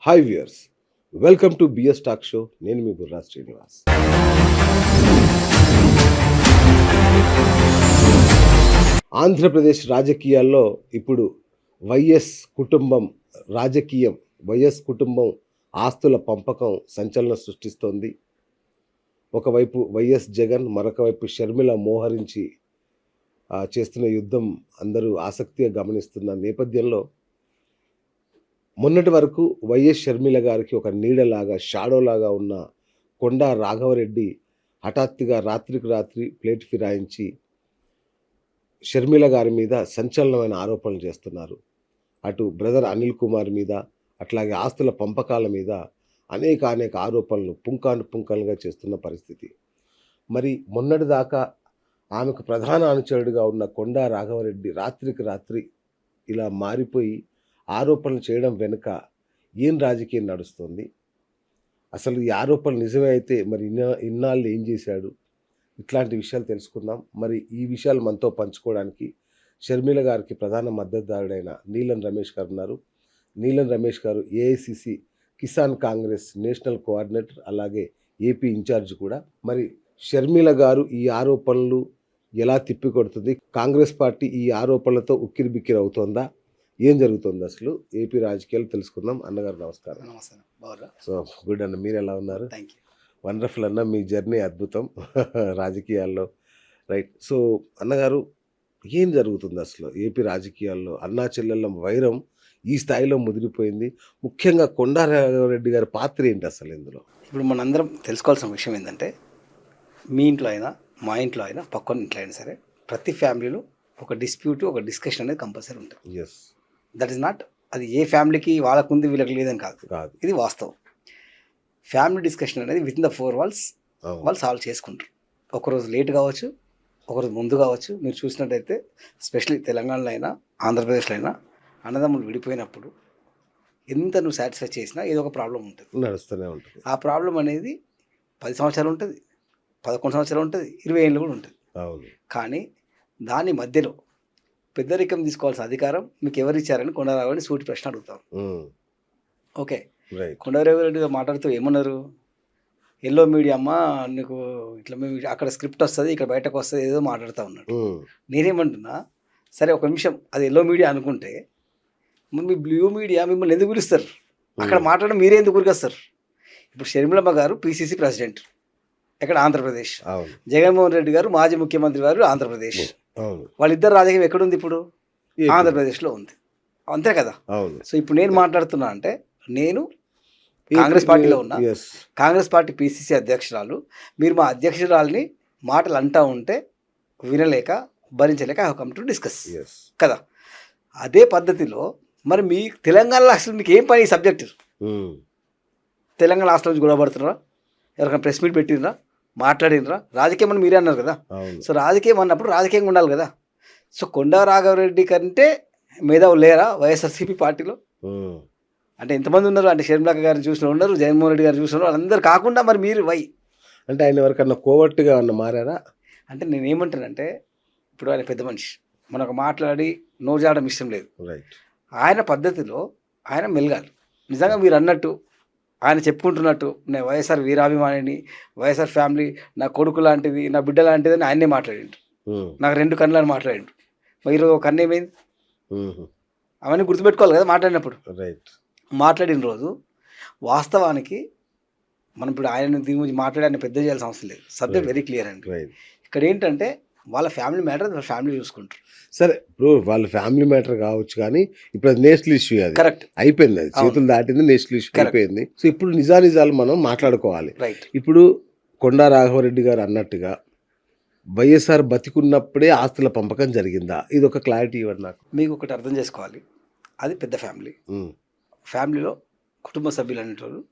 Hi viewers, welcome to BS talk show. నేను మీ బుర్రా శ్రీనివాస్. ఆంధ్రప్రదేశ్ రాజకీయాల్లో ఇప్పుడు వైఎస్ కుటుంబం రాజకీయం, వైఎస్ కుటుంబం ఆస్తుల పంపకం సంచలనం సృష్టిస్తోంది. ఒకవైపు వైఎస్ జగన్, మరొక వైపు షర్మిల మోహరించి చేస్తున్న యుద్ధం అందరూ ఆసక్తిగా గమనిస్తున్న నేపథ్యంలో మొన్నటి వరకు వైఎస్ షర్మిల గారికి ఒక నీడలాగా, షాడోలాగా ఉన్న కొండా రాఘవరెడ్డి హఠాత్తుగా రాత్రికి రాత్రి ప్లేట్ ఫిరాయించి షర్మిల గారి మీద సంచలనమైన ఆరోపణలు చేస్తున్నారు. అటు బ్రదర్ అనిల్ కుమార్ మీద, అట్లాగే ఆస్తుల పంపకాల మీద అనేక ఆరోపణలు పుంకానుగా చేస్తున్న పరిస్థితి. మరి మొన్నటిదాకా ఆమెకు ప్రధాన అనుచరుడిగా ఉన్న కొండా రాఘవరెడ్డి రాత్రికి రాత్రి ఇలా మారిపోయి ఆరోపణలు చేయడం వెనుక ఏం రాజకీయం నడుస్తుంది? అసలు ఈ ఆరోపణలు నిజమే అయితే మరి ఇన్నాళ్ళు ఏం చేశాడు? ఇట్లాంటి విషయాలు తెలుసుకుందాం. మరి ఈ విషయాలు మనతో పంచుకోవడానికి షర్మిల గారికి ప్రధాన మద్దతుదారుడైన నీలం రమేష్ గారు ఉన్నారు. నీలం రమేష్ గారు AICC Kisan Congress national coordinator, అలాగే ఏపీ ఇన్ఛార్జ్ కూడా. మరి షర్మిల గారు ఈ ఆరోపణలు ఎలా తిప్పికొడుతుంది? కాంగ్రెస్ పార్టీ ఈ ఆరోపణలతో ఉక్కిరిబిక్కిరి అవుతోందా? ఏం జరుగుతుంది అసలు ఏపీ రాజకీయాలు తెలుసుకుందాం. అన్నగారు నమస్కారం. సో గుడ్ అన్న, మీరు ఎలా ఉన్నారు? వండర్ఫుల్ అన్న, మీ జర్నీ అద్భుతం రాజకీయాల్లో. రైట్. సో అన్నగారు, ఏం జరుగుతుంది అసలు ఏపీ రాజకీయాల్లో? అన్నా చెల్లెళ్ళ వైరం ఈ స్థాయిలో ముదిరిపోయింది. ముఖ్యంగా కొండా రాఘవరెడ్డి గారి పాత్ర ఏంటి అసలు ఇందులో? ఇప్పుడు మనందరం తెలుసుకోవాల్సిన విషయం ఏంటంటే, మీ ఇంట్లో అయినా, మా ఇంట్లో అయినా, పక్కన ఇంట్లో అయినా సరే, ప్రతి ఫ్యామిలీలో ఒక డిస్ప్యూట్, ఒక డిస్కషన్ అనేది కంపల్సరీ ఉంటుంది. ఎస్, దట్ ఈస్ నాట్, అది ఏ ఫ్యామిలీకి వాళ్ళకు ఉంది వీళ్ళకి లేదని కాదు, ఇది వాస్తవం. ఫ్యామిలీ డిస్కషన్ అనేది విత్ ఇన్ ద 4 walls వాళ్ళు సాల్వ్ చేసుకుంటారు. ఒకరోజు లేట్ కావచ్చు, ఒకరోజు ముందు కావచ్చు. మీరు చూసినట్టయితే స్పెషల్లీ తెలంగాణలో అయినా, ఆంధ్రప్రదేశ్లో అయినా అన్నదమ్ములు విడిపోయినప్పుడు ఎంత నువ్వు సాటిస్ఫై చేసినా ఏదో ఒక ప్రాబ్లం ఉంటుంది, నడుస్తూనే ఉంటుంది. ఆ ప్రాబ్లం అనేది 10 సంవత్సరాలు ఉంటుంది, 11 సంవత్సరాలు ఉంటుంది, 20 ఏళ్ళు కూడా ఉంటుంది. కానీ దాని మధ్యలో పెద్దరికం తీసుకోవాల్సిన అధికారం మీకు ఎవరు ఇచ్చారని కొండారావుని సూటి ప్రశ్న అడుగుతాం. ఓకే, కొండారావురెడ్డి మాట్లాడుతూ ఏమన్నారు? ఎల్లో మీడియా అమ్మ నీకు ఇట్లా మేము అక్కడ స్క్రిప్ట్ వస్తుంది, ఇక్కడ బయటకు వస్తుంది, ఏదో మాట్లాడుతూ ఉన్నాడు. నేనేమంటున్నా, సరే ఒక నిమిషం, అది ఎల్లో మీడియా అనుకుంటే మీ బ్లూ మీడియా మిమ్మల్ని ఎందుకు పిలుస్తారు? అక్కడ మాట్లాడడం మీరే ఎందుకు గురికొస్తారు? ఇప్పుడు షర్మిలమ్మ గారు పిసిసి ప్రెసిడెంట్ ఎక్కడ? ఆంధ్రప్రదేశ్. జగన్మోహన్ రెడ్డి గారు మాజీ ముఖ్యమంత్రి గారు ఆంధ్రప్రదేశ్. వాళ్ళిద్దరు రాజకీయం ఎక్కడుంది? ఇప్పుడు ఆంధ్రప్రదేశ్లో ఉంది, అంతే కదా? సో ఇప్పుడు నేను మాట్లాడుతున్నా అంటే, నేను కాంగ్రెస్ పార్టీలో ఉన్నా, కాంగ్రెస్ పార్టీ పిసిసి అధ్యక్షురాలు. మీరు మా అధ్యక్షురాలని మాటలు అంటూ ఉంటే వినలేక, భరించలేక I have come to discuss కదా. అదే పద్ధతిలో మరి మీ తెలంగాణలో అసలు మీకు ఏం పని ఈ సబ్జెక్ట్? తెలంగాణ హాస్టల్ నుంచి గొడవ పడుతున్నారా? ఎవరికైనా ప్రెస్ మీట్ పెట్టినరా? మాట్లాడినరా? రాజకీయం అని మీరే అన్నారు కదా. సో రాజకీయం అన్నప్పుడు రాజకీయంగా ఉండాలి కదా. సో కొండా రాఘవరెడ్డి కంటే మేధావులు లేరా వైఎస్ఆర్సీపీ పార్టీలో? అంటే ఎంతమంది ఉన్నారు? అంటే షర్మిల గారిని చూసిన ఉన్నారు, జగన్మోహన్ రెడ్డి గారిని చూసిన వాళ్ళందరూ కాకుండా మరి మీరు వై? అంటే ఆయన ఎవరికన్నా కోవర్ట్గా ఉన్న మారారా? అంటే నేను ఏమంటానంటే, ఇప్పుడు ఆయన పెద్ద మనిషి, మనకు మాట్లాడి నోరు జాడడం ఇష్టం లేదు. ఆయన పద్ధతిలో ఆయన మెలగాలి. నిజంగా మీరు అన్నట్టు ఆయన చెప్పుకుంటున్నట్టు, నేను వైఎస్ఆర్ వీరాభిమానిని, వైఎస్ఆర్ ఫ్యామిలీ నా కొడుకు లాంటిది, నా బిడ్డ లాంటిది అని ఆయనే మాట్లాడిండు. నాకు 2 కన్నులని మాట్లాడిండు. ఈరోజు ఒక కన్ను ఏమైంది? అవన్నీ గుర్తుపెట్టుకోవాలి కదా మాట్లాడినప్పుడు. మాట్లాడిన రోజు వాస్తవానికి మనం ఇప్పుడు ఆయన దీని గురించి మాట్లాడి ఆయన పెద్ద చేయాల్సిన అవసరం లేదు. సబ్జెక్ట్ వెరీ క్లియర్ అండి. ఇక్కడ ఏంటంటే వాళ్ళ ఫ్యామిలీ మ్యాటర్ వాళ్ళ ఫ్యామిలీ చూసుకుంటారు. సరే, ఇప్పుడు వాళ్ళ ఫ్యామిలీ మ్యాటర్ కావచ్చు, కానీ ఇప్పుడు అది నేషనల్ ఇష్యూ. అది కరెక్ట్ అయిపోయింది, అది చేతులు దాటింది, నేషనల్ ఇష్యూ అయిపోయింది. సో ఇప్పుడు నిజాలు మనం మాట్లాడుకోవాలి. ఇప్పుడు కొండా రాఘవరెడ్డి గారు అన్నట్టుగా వైఎస్ఆర్ బతికున్నప్పుడే ఆస్తుల పంపకం జరిగిందా? ఇది ఒక క్లారిటీ ఇవ్వండి నాకు. మీకు ఒకటి అర్థం చేసుకోవాలి, అది పెద్ద ఫ్యామిలీ. ఫ్యామిలీలో కుటుంబ సభ్యులు అనేటోళ్ళు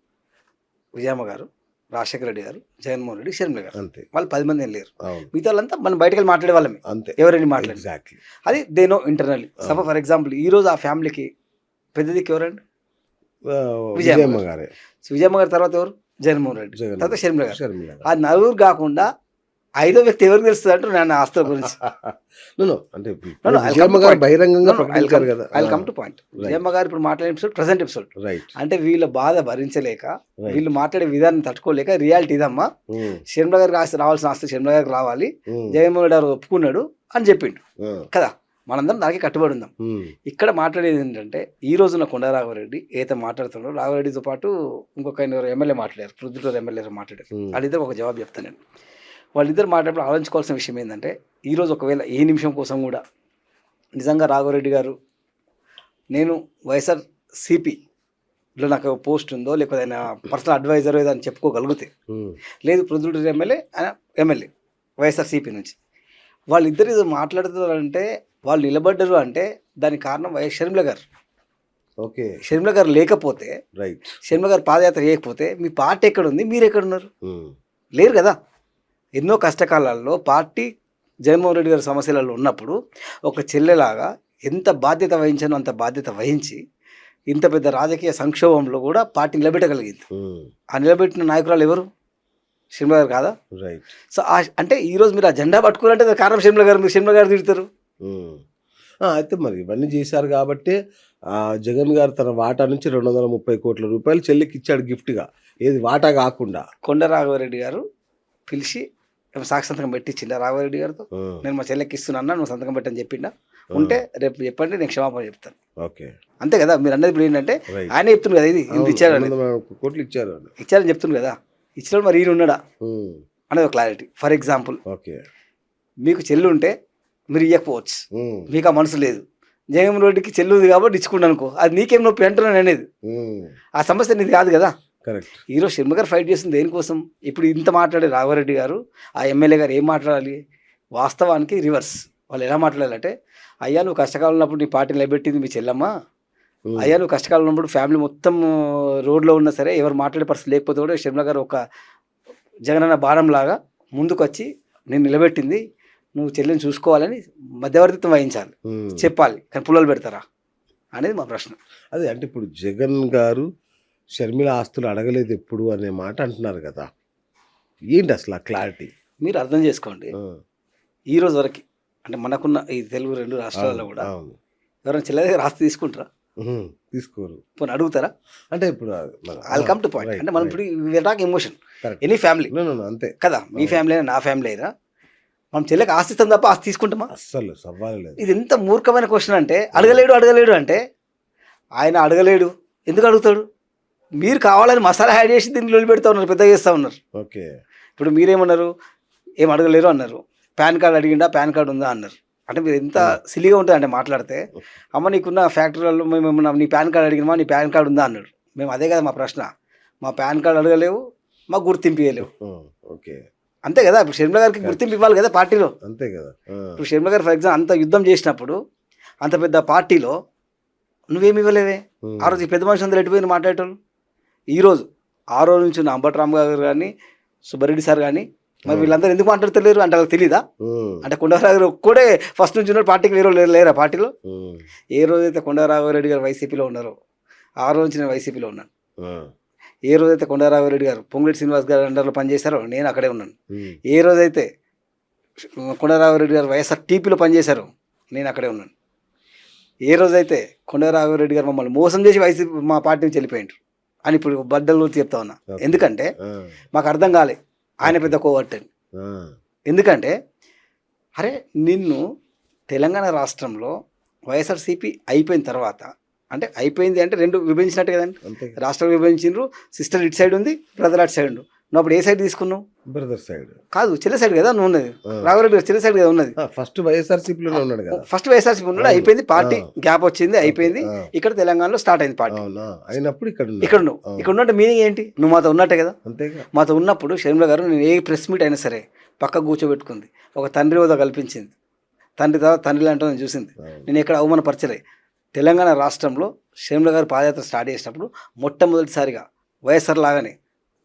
విజయమ్మ గారు, రాజశేఖర రెడ్డి గారు, జగన్మోహన్ రెడ్డి, షర్మిల గారు, అంతే. వాళ్ళు 10 మంది ఏం లేరు. మిగతా వాళ్ళంతా మనం బయటకు వెళ్ళి మాట్లాడే వాళ్ళమే, అంతే. ఎవరైనా మాట్లాడి అది they know internally. Suppose for example ఈరోజు ఆ ఫ్యామిలీకి పెద్ద దిక్కు ఎవరండి? విజయమ్మ గారే. విజయమ్మ గారి తర్వాత ఎవరు? జగన్మోహన్ రెడ్డి, తర్వాత షర్మిల గారు. ఆ నలుగురు కాకుండా ఐదో వ్యక్తి ఎవరికి తెలుస్తుంది అంటారు నా ఆస్తుల గురించి. అంటే No, no, I'll come Vijayamma to గారు point. బహిరంగంగా No, no, ప్రకటించారు కదా. I'll come to point. Vijayamma గారు ఇప్పుడు మాట్లాడే ఎపిసోడ్ ప్రజెంట్ ఎపిసోడ్. రైట్. అంటే వీళ్ళ బాధ భరించలేక Right. వీళ్ళు మాట్లాడే విధానం తట్టుకోలేక రియాలిటీ ఇదమ్మా, షర్మిల గారికి రావాల్సిన ఆస్తి షర్మిల గారికి రావాలి, జగన్మోహన్ రెడ్డి గారు ఒప్పుకున్నాడు అని చెప్పిండు కదా. మనందరం దానికి కట్టుబడి ఉందాం. ఇక్కడ మాట్లాడేది ఏంటంటే ఈ రోజున కొండా రాఘవరెడ్డి ఏదైతే మాట్లాడుతున్నాడో, రాఘవరెడ్డితో పాటు ఇంకొక ఎమ్మెల్యే మాట్లాడారు, ప్రొద్దుటూరు ఎమ్మెల్యే మాట్లాడారు. వాళ్ళిద్దరు ఒక జవాబు చెప్తాను నేను. వాళ్ళిద్దరు మాట్లాడినప్పుడు ఆలోచించుకోవాల్సిన విషయం ఏంటంటే, ఈరోజు ఒకవేళ ఏ నిమిషం కోసం కూడా నిజంగా రాఘవరెడ్డి గారు నేను వైఎస్ఆర్ సిపిలో నాకు పోస్ట్ ఉందో లేకపోతే ఆయన పర్సనల్ అడ్వైజర్ ఏదో అని చెప్పుకోగలిగితే, లేదు ప్రొద్దుటూరు ఎమ్మెల్యే ఆయన ఎమ్మెల్యే వైఎస్ఆర్ సిపి నుంచి, వాళ్ళిద్దరు ఏదో మాట్లాడుతున్నారంటే, వాళ్ళు నిలబడ్డరు అంటే దానికి కారణం వైఎస్ షర్మిల గారు. ఓకే. షర్మిల గారు లేకపోతే, రైట్, షర్మిల గారు పాదయాత్ర చేయకపోతే మీ పార్టీ ఎక్కడుంది, మీరు ఎక్కడున్నారు? లేరు కదా. ఎన్నో కష్టకాలాల్లో పార్టీ జగన్మోహన్ రెడ్డి గారి సమస్యలలో ఉన్నప్పుడు ఒక చెల్లెలాగా ఎంత బాధ్యత వహించానో అంత బాధ్యత వహించి ఇంత పెద్ద రాజకీయ సంక్షోభంలో కూడా పార్టీ నిలబెట్టగలిగింది. ఆ నిలబెట్టిన నాయకురాలు ఎవరు? షర్మిల గారు కాదా? రైట్. సో అంటే ఈరోజు మీరు ఆ జెండా పట్టుకోవాలంటే దానికి కారణం షర్మిల గారు. మీరు షర్మిల గారు తిడతారు. అయితే మరి ఇవన్నీ చేశారు కాబట్టి జగన్ గారు తన వాటా నుంచి 230 కోట్ల రూపాయలు చెల్లికి ఇచ్చాడు గిఫ్ట్గా, ఏది వాటా కాకుండా. కొండ రాఘవరెడ్డి గారు పిలిచి సాక్షి సంతకం పెట్టించిండా రాఘవరెడ్డి గారితో? నేను మా చెల్లెకి ఇస్తున్నా, నువ్వు సంతకం పెట్టని చెప్పిండా? ఉంటే రేపు చెప్పండి, నేను క్షమాపణ చెప్తాను. ఓకే, అంతే కదా. మీరు అన్నది ఇప్పుడు ఏంటంటే ఆయన చెప్తుంది కదా, ఇది ఇంత ఇచ్చారని, కోట్లు ఇచ్చారని చెప్తుంది కదా. ఇచ్చినప్పుడు మరి ఈయన ఉన్నాడా అనేది ఒక క్లారిటీ. ఫర్ ఎగ్జాంపుల్, ఓకే, మీకు చెల్లి ఉంటే మీరు ఇవ్వకపోవచ్చు, మీకు ఆ మనసు లేదు. జగన్మోహన్ రెడ్డికి చెల్లి ఉంది కాబట్టి ఇచ్చుకుంటా అనుకో, అది నీకేం నొప్పి అంటున్నాను అనేది. ఆ సమస్య నీది కాదు కదా. ఈరోజు షర్మిల గారు ఫైట్ చేస్తుంది దేనికోసం? ఇప్పుడు ఇంత మాట్లాడే రాఘవరెడ్డి గారు, ఆ ఎమ్మెల్యే గారు ఏం మాట్లాడాలి? వాస్తవానికి రివర్స్. వాళ్ళు ఎలా మాట్లాడాలంటే, అయ్యా నువ్వు కష్టకాలం ఉన్నప్పుడు నీ పార్టీ నిలబెట్టింది మీ చెల్లమ్మ, అయ్యా నువ్వు కష్టకాలం ఉన్నప్పుడు ఫ్యామిలీ మొత్తం రోడ్లో ఉన్నా సరే ఎవరు మాట్లాడే పరిస్థితి లేకపోతే కూడా షర్మిల గారు ఒక జగనన్న బాణంలాగా ముందుకు వచ్చి నేను నిలబెట్టింది, నువ్వు చెల్లిని చూసుకోవాలని మధ్యవర్తిత్వం వహించాలి, చెప్పాలి. కానీ పుల్లలు పెడతారా అనేది మా ప్రశ్న. అదే అంటే ఇప్పుడు జగన్ గారు షర్మిల ఆస్తులు అడగలేదు ఎప్పుడు అనే మాట అంటున్నారు కదా, ఏంటి అసలు ఆ క్లారిటీ? మీరు అర్థం చేసుకోండి. ఈ రోజు వరకు అంటే మనకున్న ఈ తెలుగు 2 రాష్ట్రాల్లో కూడా ఎవరైనా చెల్లె దగ్గర ఆస్తి తీసుకుంటారా? తీసుకోరు. పోనీ అడుగుతారా? అంటే ఇప్పుడు ఐల్ కమ్ టు పాయింట్. అంటే మనం ఇప్పుడు టాక్ ఎమోషన్, ఎనీ ఫ్యామిలీ అంతే కదా. మీ ఫ్యామిలీ అయినా నా ఫ్యామిలీ అయినా మనం చెల్లెకి ఆస్తి ఇస్తాం తప్ప ఆస్తి తీసుకుంటామా? అస్సలు సవాలు లేదు. ఇది ఎంత మూర్ఖమైన క్వశ్చన్ అంటే, అడగలేడు అంటే ఆయన అడగలేడు, ఎందుకు అడుగుతాడు? మీరు కావాలని మసాలా యాడ్ చేసి దీన్ని పెడతా ఉన్నారు, పెద్దగా చేస్తూ ఉన్నారు. ఓకే, ఇప్పుడు మీరేమన్నారు? ఏం అడగలేరు అన్నారు. పాన్ కార్డు అడిగిండా, పాన్ కార్డు ఉందా అన్నారు. అంటే మీరు ఎంత సిలిగా ఉంటుంది అంటే మాట్లాడితే, అమ్మ నీకున్న ఫ్యాక్టరీలలో మేము నీ పాన్ కార్డు అడిగినామా, నీ పాన్ కార్డు ఉందా అన్నాడు. మేము అదే కదా మా ప్రశ్న. మా పాన్ కార్డు అడగలేవు, మాకు గుర్తింపు ఇవ్వలేవు. ఓకే, అంతే కదా. ఇప్పుడు షర్మిల గారికి గుర్తింపు ఇవ్వాలి కదా పార్టీలో. అంతే కదా. ఇప్పుడు షర్మిల గారు ఫర్ ఎగ్జాంపుల్ అంత యుద్ధం చేసినప్పుడు అంత పెద్ద పార్టీలో నువ్వేమి ఇవ్వలేవే? ఆ రోజు పెద్ద మనుషులు అందరూ ఎటుపోయిన మాట్లాడేటోళ్ళు. ఈరోజు ఆ రోజు నుంచి ఉన్న అంబట్రామ్ గారు కానీ, సుబ్బారెడ్డి సార్ కానీ, మరి వీళ్ళందరూ ఎందుకు మాట్లాడతలేరు అంటే వాళ్ళకి తెలీదా? అంటే కొండరాఘవ గారు ఒక్కడే ఫస్ట్ నుంచి ఉన్న పార్టీకి వేరే లేరా పార్టీలో? ఏ రోజైతే కొండరాఘవరెడ్డి గారు వైసీపీలో ఉన్నారో ఆ రోజు నుంచి నేను వైసీపీలో ఉన్నాను. ఏ రోజైతే కొండరాఘవరెడ్డి గారు పొంగులేటి శ్రీనివాస్ గారు అండర్లో పనిచేశారో నేను అక్కడే ఉన్నాను. ఏ రోజైతే కొండరాఘవరెడ్డి గారు వైఎస్ఆర్ టీపీలో పనిచేశారో నేను అక్కడే ఉన్నాను. ఏ రోజైతే కొండరాఘవరెడ్డి గారు మమ్మల్ని మోసం చేసి వైసీపీ మా పార్టీ నుంచి వెళ్ళిపోయిండ్రు అని ఇప్పుడు బద్దలు చెప్తా ఉన్నా. ఎందుకంటే మాకు అర్థం కాలే ఆయన పెద్ద కోవర్ట్ అని. ఎందుకంటే అరే నిన్ను తెలంగాణ రాష్ట్రంలో వైఎస్ఆర్సీపీ అయిపోయిన తర్వాత, అంటే అయిపోయింది అంటే 2 విభజించినట్టు కదండి. రాష్ట్రాలు విభజించిండ్రు, సిస్టర్ ఇటు సైడ్ ఉంది, బ్రదర్ అటు సైడ్ ఉంది. నువ్వు అప్పుడు ఏ సైడ్ తీసుకున్నావు? బ్రదర్ సైడ్ కాదు, చెల్లె సైడ్ కదా నువ్వు ఉన్నది. రాఘవరెడ్డి గారు చెల్లె సైడ్ కదా ఉన్నది. ఫస్ట్ వైఎస్ఆర్సీపీలోనే ఉన్నాడు కదా. ఫస్ట్ వైఎస్ఆర్సీపీ ఉన్నాడు, అయిపోయింది. పార్టీ గ్యాప్ వచ్చింది, అయిపోయింది. ఇక్కడ తెలంగాణలో స్టార్ట్ అయింది పార్టీ. అయినప్పుడు ఇక్కడ నువ్వు ఇక్కడ ఉన్నట్టు మీనింగ్ ఏంటి? నువ్వు మాతో ఉన్నట్టే కదా. మాతో ఉన్నప్పుడు షర్మిల గారు నేను ఏ ప్రెస్ మీట్ అయినా సరే పక్క కూర్చోబెట్టుకుంది, ఒక తండ్రి హోదా కల్పించింది, తండ్రి తర్వాత తండ్రి లాంటి చూసింది. నేను ఎక్కడ అవమానపరచలే. తెలంగాణ రాష్ట్రంలో షర్మిల గారు పాదయాత్ర స్టార్ట్ చేసినప్పుడు మొట్టమొదటిసారిగా వైఎస్ఆర్ లాగానే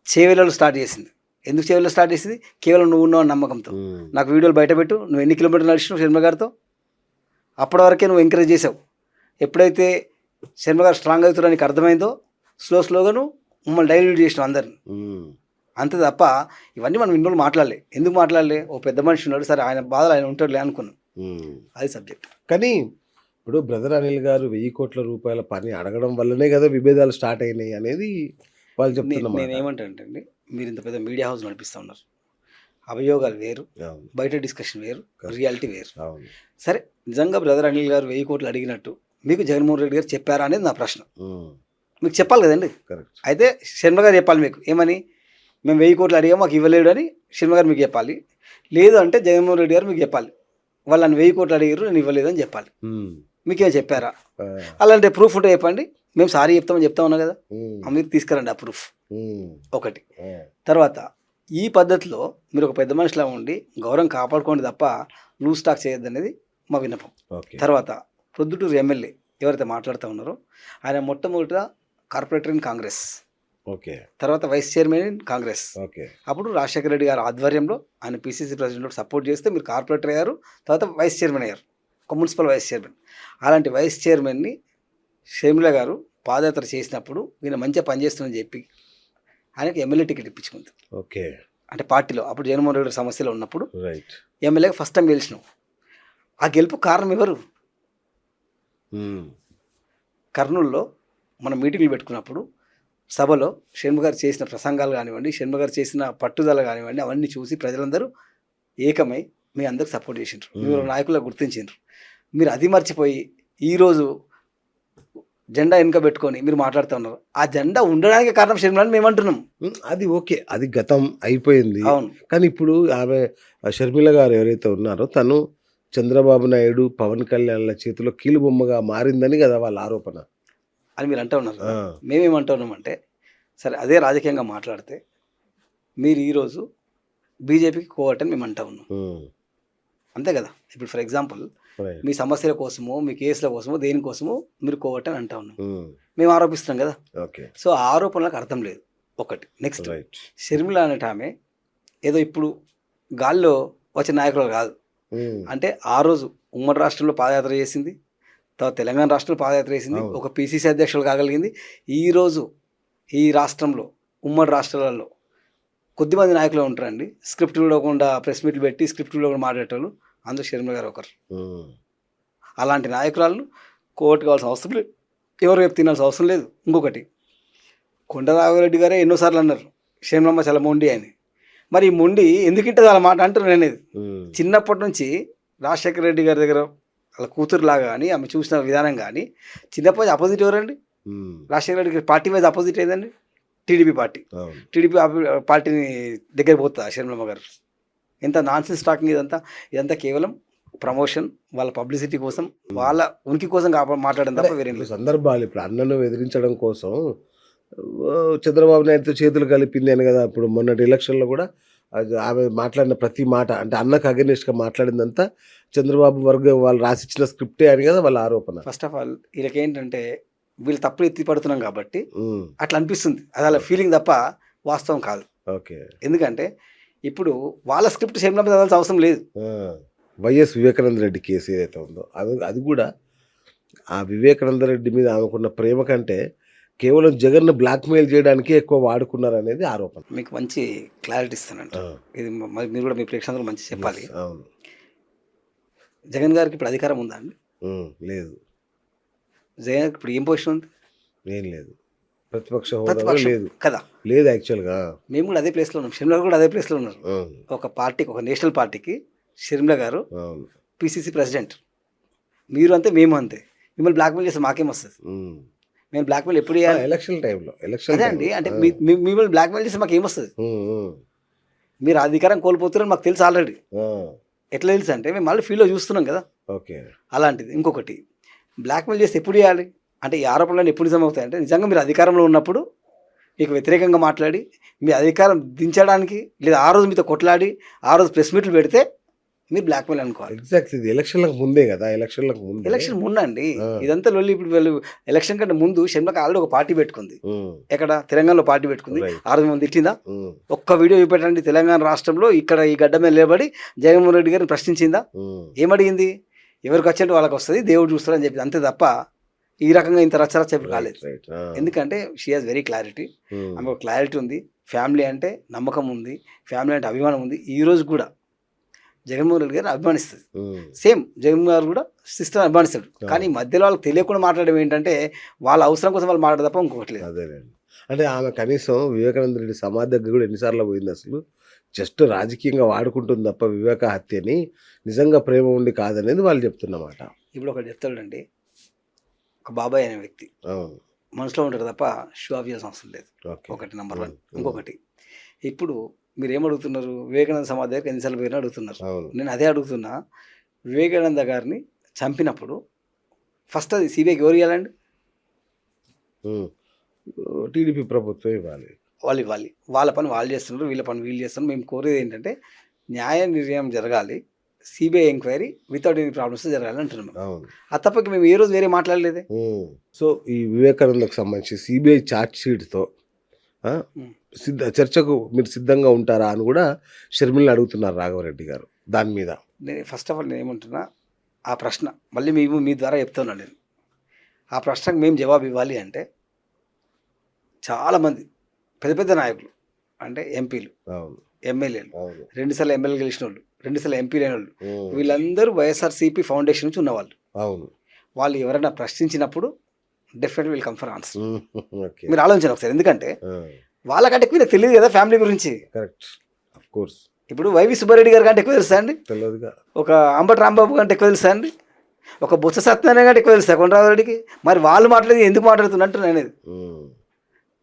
చేవెళ్ళలో స్టార్ట్ చేసింది. ఎందుకు చేవెళ్ళలో స్టార్ట్ చేసింది? కేవలం నువ్వు ఉన్నావు నమ్మకంతో. నాకు వీడియోలు బయటపెట్టు, నువ్వు ఎన్ని కిలోమీటర్లు నడిచినావు షర్మిల గారితో, అప్పటి వరకే నువ్వు ఎంకరేజ్ చేసావు. ఎప్పుడైతే షర్మిల గారు స్ట్రాంగ్ అవుతారో నీకు అర్థమైందో స్లోగా నువ్వు మమ్మల్ని డైల్యూట్ చేసినావు అందరిని. అంతే తప్ప ఇవన్నీ మనం ఇన్ని రోజులు మాట్లాడలే. ఎందుకు మాట్లాడలే? ఓ పెద్ద మనిషి ఉన్నాడు, సరే ఆయన బాధలు ఆయన ఉంటాడులే అనుకున్నాం. అది సబ్జెక్ట్. కానీ ఇప్పుడు బ్రదర్ అనిల్ గారు 1000 కోట్ల రూపాయల పని అడగడం వల్లనే కదా విభేదాలు స్టార్ట్ అయినాయి అనేది వాళ్ళు చెప్తున్నమాట. నేనేమంటానంటే అండి, మీరు ఇంత పెద్ద మీడియా హౌస్ నడిపిస్తూ ఉన్నారు. అభియోగాలు వేరు, అవును, బయట డిస్కషన్ వేరు, రియాలిటీ వేరు. అవును. సరే, నిజంగా బ్రదర్ అనిల్ గారు 1000 కోట్లు అడిగినట్టు మీకు జగన్మోహన్ రెడ్డి గారు చెప్పారా అనేది నా ప్రశ్న. మీకు చెప్పాలి కదండి. కరెక్ట్. అయితే శర్మ గారు చెప్పాలి మీకు ఏమని, మేము 1000 కోట్లు అడిగా మాకు ఇవ్వలేడు అని శర్మ గారు మీకు చెప్పాలి. లేదు అంటే జగన్మోహన్ రెడ్డి గారు మీకు చెప్పాలి, వాళ్ళు నన్ను 1000 కోట్లు అడిగారు నేను ఇవ్వలేదు అని చెప్పాలి. మీకేం చెప్పారా? అలాంటి ప్రూఫ్ ఉంటే చెప్పండి, మేము సారీ చెప్తామని చెప్తా ఉన్నా కదా, మీరు తీసుకురండి ఆ ప్రూఫ్. ఒకటి. తర్వాత ఈ పద్ధతిలో మీరు ఒక పెద్ద మనిషిలా ఉండి గౌరవం కాపాడుకోండి తప్ప లూజ్ టాక్ చేయొద్దు అనేది మా విన్నపం. తర్వాత ప్రొద్దుటూరు ఎమ్మెల్యే ఎవరైతే మాట్లాడుతూ ఉన్నారో ఆయన మొట్టమొదట కార్పొరేటర్ ఇన్ కాంగ్రెస్, తర్వాత వైస్ చైర్మన్ ఇన్ కాంగ్రెస్. అప్పుడు రాజశేఖర రెడ్డి గారి ఆధ్వర్యంలో ఆయన పిసిసి ప్రెసిడెంట్ సపోర్ట్ చేస్తే మీరు కార్పొరేటర్ అయ్యారు, తర్వాత వైస్ చైర్మన్ అయ్యారు, ఒక మున్సిపల్ వైస్ చైర్మన్. అలాంటి వైస్ చైర్మన్ని షర్మిల గారు పాదయాత్ర చేసినప్పుడు ఈయన మంచిగా పనిచేస్తుందని చెప్పి ఆయనకి ఎమ్మెల్యే టికెట్ ఇప్పించుకుంది. అంటే పార్టీలో అప్పుడు జగన్మోహన్ రెడ్డి సమస్యలో ఉన్నప్పుడు ఎమ్మెల్యేగా ఫస్ట్ టైం గెలిచినాం. ఆ గెలుపు కారణం ఎవరు? కర్నూలులో మనం మీటింగ్లు పెట్టుకున్నప్పుడు సభలో షర్మ గారు చేసిన ప్రసంగాలు కానివ్వండి, షర్మ గారు చేసిన పట్టుదల కానివ్వండి, అవన్నీ చూసి ప్రజలందరూ ఏకమై మీ అందరికి సపోర్ట్ చేసిండ్రు, మీరు నాయకులకు గుర్తించిండ్రు. మీరు అది మర్చిపోయి ఈరోజు జెండా వెనుక పెట్టుకొని మీరు మాట్లాడుతూ ఉన్నారు. ఆ జెండా ఉండడానికి కారణం షర్మిల అని మేము అంటున్నాం. అది ఓకే, అది గతం అయిపోయింది. అవును. కానీ ఇప్పుడు ఆమె షర్మిల గారు ఎవరైతే ఉన్నారో తను చంద్రబాబు నాయుడు, పవన్ కళ్యాణ్ల చేతిలో కీలుబొమ్మగా మారిందని కదా వాళ్ళ ఆరోపణ అని మీరు అంటూ ఉన్నారు. మేమేమంటున్నామంటే సరే అదే రాజకీయంగా మాట్లాడితే మీరు ఈరోజు బీజేపీకి కోవటని మేము అంటూ ఉన్నాం, అంతే కదా. ఇప్పుడు ఫర్ ఎగ్జాంపుల్ మీ సమస్యల కోసమో మీ కేసుల కోసమో దేనికోసమో మీరు కోవటని అంటా ఉన్నాం, మేము ఆరోపిస్తున్నాం కదా. సో ఆ ఆరోపణలకు అర్థం లేదు. ఒకటి. నెక్స్ట్, షర్మిల అనేట ఆమె ఏదో ఇప్పుడు గాల్లో వచ్చే నాయకులు కాదు. అంటే ఆ రోజు ఉమ్మడి రాష్ట్రంలో పాదయాత్ర చేసింది, తర్వాత తెలంగాణ రాష్ట్రంలో పాదయాత్ర చేసింది, ఒక పిసిసి అధ్యక్షులు కాగలిగింది. ఈరోజు ఈ రాష్ట్రంలో ఉమ్మడి రాష్ట్రాలలో కొద్దిమంది నాయకులు ఉంటారండి, స్క్రిప్ట్ చూడకుండా ప్రెస్ మీట్లు పెట్టి స్క్రిప్ట్ చూడకుండా మాట్లాడేటోళ్ళు, అందులో షర్మిల గారు ఒకరు. అలాంటి నాయకురాలను కోర్టు కావాల్సిన అవసరం లేదు, ఎవరు వైపు తినాల్సిన అవసరం లేదు. ఇంకొకటి, కొండరాఘవరెడ్డి గారే ఎన్నోసార్లు అన్నారు షర్మిలమ్మ చాలా మొండి అని. మరి ఈ మొండి ఎందుకు ఇంటది అలా మాట అంటున్నాను అనేది. చిన్నప్పటి నుంచి రాజశేఖర రెడ్డి గారి దగ్గర వాళ్ళ కూతురులాగా కానీ ఆమె చూసిన విధానం కానీ చిన్నప్పటి అపోజిట్ ఎవరండి? రాజశేఖర రెడ్డి గారి పార్టీ వైజ్ అపోజిట్ ఏదండి? TDP party. టీడీపీ పార్టీని దగ్గర పోతా షర్మిలమ్మ గారు. ఎంత నాన్సెన్స్ టాకింగ్ ఇదంతా కేవలం ప్రమోషన్, వాళ్ళ పబ్లిసిటీ కోసం, వాళ్ళ ఉనికి కోసం మాట్లాడడం తప్ప వేరే సందర్భాలు. ఇప్పుడు అన్నను ఎదిరించడం కోసం చంద్రబాబు నాయుడుతో చేతులు కలిపింది అని కదా. ఇప్పుడు మొన్నటి ఎలక్షన్లో కూడా ఆమె మాట్లాడిన ప్రతి మాట అంటే అన్నకు అగెనిస్ట్గా మాట్లాడిందంతా చంద్రబాబు వర్గం వాళ్ళు రాసిచ్చిన స్క్రిప్టే అని కదా వాళ్ళ ఆరోపణ. ఫస్ట్ ఆఫ్ ఆల్ వీళ్ళకి ఏంటంటే వీళ్ళు తప్పులు ఎత్తి పడుతున్నాం కాబట్టి అట్లా అనిపిస్తుంది, అది అలా ఫీలింగ్ తప్ప వాస్తవం కాదు. ఎందుకంటే ఇప్పుడు వాళ్ళ స్క్రిప్ట్ షర్మిల మీద చదవాల్సిన అవసరం లేదు. వైఎస్ వివేకానంద రెడ్డి కేసు ఏదైతే ఉందో అది కూడా ఆ వివేకానంద రెడ్డి మీద ఆమెకున్న ప్రేమ కంటే కేవలం జగన్ను బ్లాక్మెయిల్ చేయడానికి ఎక్కువ వాడుకున్నారు అనేది ఆరోపణ. మీకు మంచి క్లారిటీ ఇస్తానంట, ఇది మీరు కూడా మీ ప్రేక్షకులకు మంచి చెప్పాలి. అవును. జగన్ గారికి ఇప్పుడు అధికారం ఉందా అండి? లేదు. జగన్ గారికి ఇప్పుడు ఏం పొజిషన్ ఉంది? ఏం లేదు. ప్రతిపక్ష హోదా లేదు కదా. లేదు. యాక్చువల్గా మేము కూడా అదే ప్లేస్లో ఉన్నాం, షర్మిల కూడా అదే ప్లేస్లో ఉన్నారు. ఒక పార్టీకి, ఒక నేషనల్ పార్టీకి షర్మిల గారు పిసిసి ప్రెసిడెంట్, మీరు అంతే మేము అంతే. మిమ్మల్ని బ్లాక్మెయిల్ చేస్తే మాకేం వస్తుంది? మేము బ్లాక్మెయిల్ ఎప్పుడు చేయాలి? ఎలక్షన్ టైంలో. అదే అండి, అంటే మిమ్మల్ని బ్లాక్మెయిల్ చేస్తే మాకు ఏమొస్తుంది? మీరు అధికారం కోల్పోతున్నారని మాకు తెలుసు ఆల్రెడీ. ఎట్లా తెలుసు అంటే మేము మళ్ళీ ఫీల్డ్లో చూస్తున్నాం కదా. అలాంటిది. ఇంకొకటి, బ్లాక్మెయిల్ చేస్తే ఎప్పుడు చేయాలి అంటే ఈ ఆరోపణలు ఎప్పుడు నిజం అవుతాయంటే నిజంగా మీరు అధికారంలో ఉన్నప్పుడు మీకు వ్యతిరేకంగా మాట్లాడి మీ అధికారం దించడానికి, లేదా ఆ రోజు మీతో కొట్లాడి ఆ రోజు ప్రెస్ మీట్లు పెడితే మీరు బ్లాక్మెయిల్ అనుకోవాలి. ఎగ్జాక్ట్. ఇది ఎలక్షన్లకు ముందే కదా. ఎలక్షన్ ముందండి ఇదంతా లొల్లి. ఇప్పుడు వీళ్ళు ఎలక్షన్ కంటే ముందు షర్మిలకి ఆల్రెడీ ఒక పార్టీ పెట్టుకుంది. ఎక్కడ? తెలంగాణలో పార్టీ పెట్టుకుంది. ఆ రోజు మనం తిట్టిందా? ఒక్క వీడియో చూపెట్టండి. తెలంగాణ రాష్ట్రంలో ఇక్కడ ఈ గడ్డ మీద నిలబడి జగన్మోహన్ రెడ్డి గారిని ప్రశ్నించిందా? ఏమడిగింది? ఎవరికి వచ్చేట్టు వాళ్ళకి వస్తుంది, దేవుడు చూస్తారని చెప్పి, అంతే తప్ప ఈ రకంగా ఇంత రచ్చరచ్చ కాలేదు. ఎందుకంటే షీ హాజ్ వెరీ క్లారిటీ. ఆమె క్లారిటీ ఉంది, ఫ్యామిలీ అంటే నమ్మకం ఉంది, ఫ్యామిలీ అంటే అభిమానం ఉంది. ఈరోజు కూడా జగన్మోహన్ రెడ్డి గారిని అభిమానిస్తుంది. సేమ్ జగన్మోహన్ గారు కూడా సిస్టర్ అభిమానిస్తాడు. కానీ మధ్యలో వాళ్ళకి తెలియకుండా మాట్లాడడం ఏంటంటే వాళ్ళ అవసరం కోసం వాళ్ళు మాట్లాడ తప్ప ఇంకొకటి లేదు. అదేనండి. అంటే ఆమె కనీసం వివేకానంద రెడ్డి సమాధి దగ్గర కూడా ఎన్నిసార్లు పోయింది అసలు. జస్ట్ రాజకీయంగా వాడుకుంటుంది తప్ప వివేక హత్యని నిజంగా ప్రేమ ఉండి కాదనేది వాళ్ళు చెప్తున్నమాట. ఇప్పుడు ఒకటి చెప్తాడండి, ఒక బాబాయ్ అనే వ్యక్తి అవును. మనసులో ఉంటాడు తప్ప షో ఆఫ్ చేయాల్సిన అవసరం లేదు. ఓకే. ఒకటి నెంబర్ 1. ఇంకొకటి, ఇప్పుడు మీరు ఏమడుగుతున్నారు, వివేకానంద సమాధి దగ్గర ఎన్నిసార్లు పోయినా అడుగుతున్నారు. అవును. నేను అదే అడుగుతున్నా, వివేకానంద గారిని చంపినప్పుడు ఫస్ట్ అది సిబిఐకి ఎవరు ఇవ్వాలండి? టీడీపీ ప్రభుత్వం ఇవ్వాలి. వాళ్ళు ఇవ్వాలి. వాళ్ళ పని వాళ్ళు చేస్తున్నారు, వీళ్ళ పని వీళ్ళు చేస్తున్నారు. మేము కోరేది ఏంటంటే న్యాయ నిర్ణయం జరగాలి, CBI enquiry without any problems జరగాలి అంటున్నాం. అవును. ఆ తప్పకి మేము ఏ రోజు వేరే మాట్లాడలేదే. సో ఈ వివేకానందకు సంబంధించి సిబిఐ ఛార్జ్ షీట్తో చర్చకు మీరు సిద్ధంగా ఉంటారా అని కూడా షర్మిలని అడుగుతున్నారు రాఘవరెడ్డి గారు. దాని మీద నేను ఫస్ట్ ఆఫ్ ఆల్ నేను ఏమంటున్నా, ఆ ప్రశ్న మళ్ళీ మేము మీ ద్వారా చెప్తున్నాను. నేను ఆ ప్రశ్నకు మేము జవాబు ఇవ్వాలి అంటే చాలామంది పెద్ద పెద్ద నాయకులు అంటే ఎంపీలు, అవును, ఎమ్మెల్యేలు, అవును, 2 సార్లు ఎమ్మెల్యే గెలిచిన వాళ్ళు, 2 సార్లు ఎంపీ అయిన వాళ్ళు, వీళ్ళందరూ వైఎస్ఆర్సీపీ ఫౌండేషన్ నుంచి ఉన్నవాళ్ళు. అవును. వాళ్ళు ఎవరైనా ప్రశ్నించినప్పుడు definitely will come for answer. Okay. మీరు ఆలోచించండి ఒకసారి. ఎందుకంటే వాళ్ళకంటే ఎక్కువ నాకు తెలియదు కదా ఫ్యామిలీ గురించి. Correct, of course. ఇప్పుడు వైవి సుబ్బారెడ్డి గారి కంటే ఎక్కువ తెలుసా అండి? తెలియదుగా. ఒక అంబటి రాంబాబు కంటే ఎక్కువ తెలుసా అండి? ఒక బొత్స సత్యనారాయణ కంటే ఎక్కువ తెలుసా కొండరావురెడ్డికి? మరి వాళ్ళు మాట్లాడేది ఎందుకు మాట్లాడుతున్నట్టు అనేది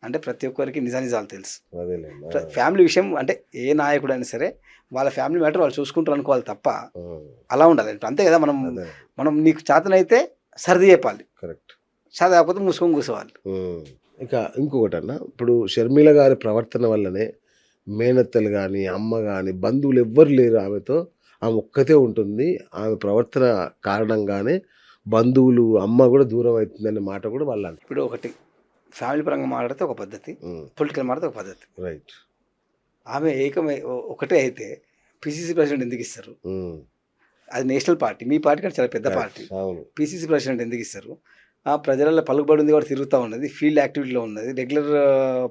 అంటే ప్రతి ఒక్కరికి నిజాలు తెలుసు. ఫ్యామిలీ విషయం అంటే ఏ నాయకుడు అయినా సరే వాళ్ళ ఫ్యామిలీ మ్యాటర్ వాళ్ళు చూసుకుంటారు అనుకోవాలి తప్ప అలా ఉండాలి. అంతే కదా. మనం నీకు చేతనైతే సర్ది చెప్పాలి, కరెక్ట్. చేత కాకపోతే మూసుకొని కూర్చోవాలి. ఇక ఇంకొకటి అన్న, ఇప్పుడు షర్మిల గారి ప్రవర్తన వల్లనే మేనత్తలు కానీ అమ్మ కానీ బంధువులు ఎవ్వరు లేరు ఆమెతో, ఆమె ఒక్కతే ఉంటుంది. ఆమె ప్రవర్తన కారణంగానే బంధువులు అమ్మ కూడా దూరం అవుతుందనే మాట కూడా వాళ్ళు అంటారు. ఇప్పుడు ఒకటి ఫ్యామిలీ పరంగా మాట్లాడితే ఒక పద్ధతి, పొలిటికల్ మాట్లాడితే ఒక పద్ధతి. రైట్. ఆమె ఒకటే అయితే పిసిసి ప్రెసిడెంట్ ఎందుకు ఇస్తారు? అది నేషనల్ పార్టీ, మీ పార్టీ కంటే చాలా పెద్ద పార్టీ. పిసిసి ప్రెసిడెంట్ ఎందుకు ఇస్తారు? ఆ ప్రజలలో పలుకుబడి ఉంది, కూడా తిరుగుతూ ఉన్నది, ఫీల్డ్ యాక్టివిటీలో ఉన్నది, రెగ్యులర్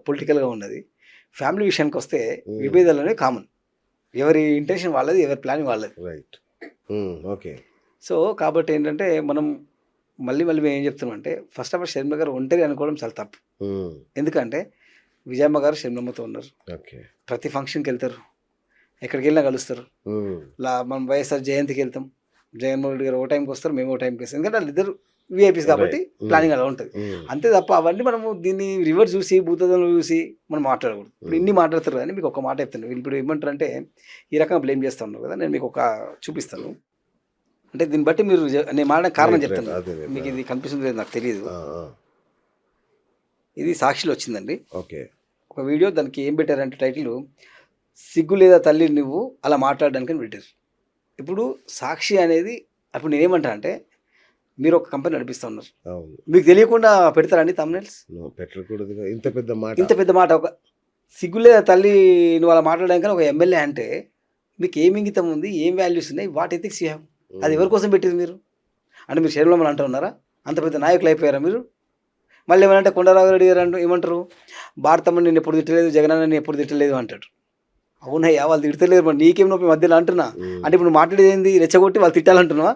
పొలిటికల్గా ఉన్నది. ఫ్యామిలీ విషయానికి వస్తే విభేదాలు అనేవి కామన్. ఎవరి ఇంటెన్షన్ వాళ్ళది, ఎవరి ప్లానింగ్ వాళ్ళది. రైట్. ఓకే. సో కాబట్టి ఏంటంటే మనం మళ్ళీ మేము ఏం చెప్తున్నామంటే ఫస్ట్ ఆఫ్ ఆల్ షర్మిల గారు ఒంటరి అనుకోవడం చాలా తప్పు. ఎందుకంటే విజయమ్మ గారు షర్మిలమ్మతో ఉన్నారు, ప్రతి ఫంక్షన్కి వెళ్తారు, ఎక్కడికి వెళ్ళినా కలుస్తారు. మనం వైఎస్ఆర్ జయంతికి వెళ్తాం, జగన్మోహన్ రెడ్డి గారు ఓ టైంకి వస్తారు, మేము ఓ టైంకి వస్తాం. ఎందుకంటే వాళ్ళిద్దరు విఐపీస్ కాబట్టి ప్లానింగ్ అలా ఉంటుంది. అంతే తప్ప అవన్నీ మనము దీన్ని రివర్స్ చూసి భూతదంలో చూసి మనం మాట్లాడకూడదు. ఇప్పుడు ఇన్ని మాట్లాడతారు కానీ మీకు ఒక మాట చెప్తాను. ఇప్పుడు ఏమంటారు అంటే ఈ రకంగా బ్లేమ్ చేస్తూ ఉన్నారు కదా, నేను మీకు ఒక చూపిస్తాను. అంటే దీన్ని బట్టి మీరు నేను మాట్లాడిన కారణం చెప్తాను. మీకు ఇది కనిపిస్తుంది లేదు నాకు తెలియదు. ఇది సాక్షిలో వచ్చిందండి. ఓకే. ఒక వీడియో, దానికి ఏం పెట్టారంటే టైటిల్ సిగ్గు లేదా తల్లి నువ్వు అలా మాట్లాడడానికి అని పెట్టారు. ఇప్పుడు సాక్షి అనేది అప్పుడు నేనేమంటా అంటే మీరు ఒక కంపెనీ నడిపిస్తూ ఉన్నారు, మీకు తెలియకుండా పెడతారండి తమ్నైల్స్? పెట్టకూడదు. ఇంత పెద్ద మాట ఒక సిగ్గు లేదా తల్లి నువ్వు అలా మాట్లాడడానికి ఒక ఎమ్మెల్యే అంటే మీకు ఏం ఇంగితం ఉంది, ఏం వాల్యూస్ ఉన్నాయి, వాట్ ఎథిక్స్ యూ హ్యావ్? అది ఎవరి కోసం పెట్టింది మీరు? అంటే మీరు శరీరంలో అంటూ ఉన్నారా? అంత పెద్ద నాయకులు అయిపోయారా మీరు? మళ్ళీ ఏమనంటే కొండరాఘవరెడ్డి గారు ఏమంటారు, భారతమ్మ నేను ఎప్పుడు తిట్టలేదు, జగనన్న నేను ఎప్పుడు తిట్టలేదు అంటాడు. అవునయ్యా, వాళ్ళు తిడతలేరు, మరి నీకేం నొప్పి మధ్యలో అంటున్నా? అంటే ఇప్పుడు మాట్లాడేది ఏంది, రెచ్చగొట్టి వాళ్ళు తిట్టాలంటున్నావా?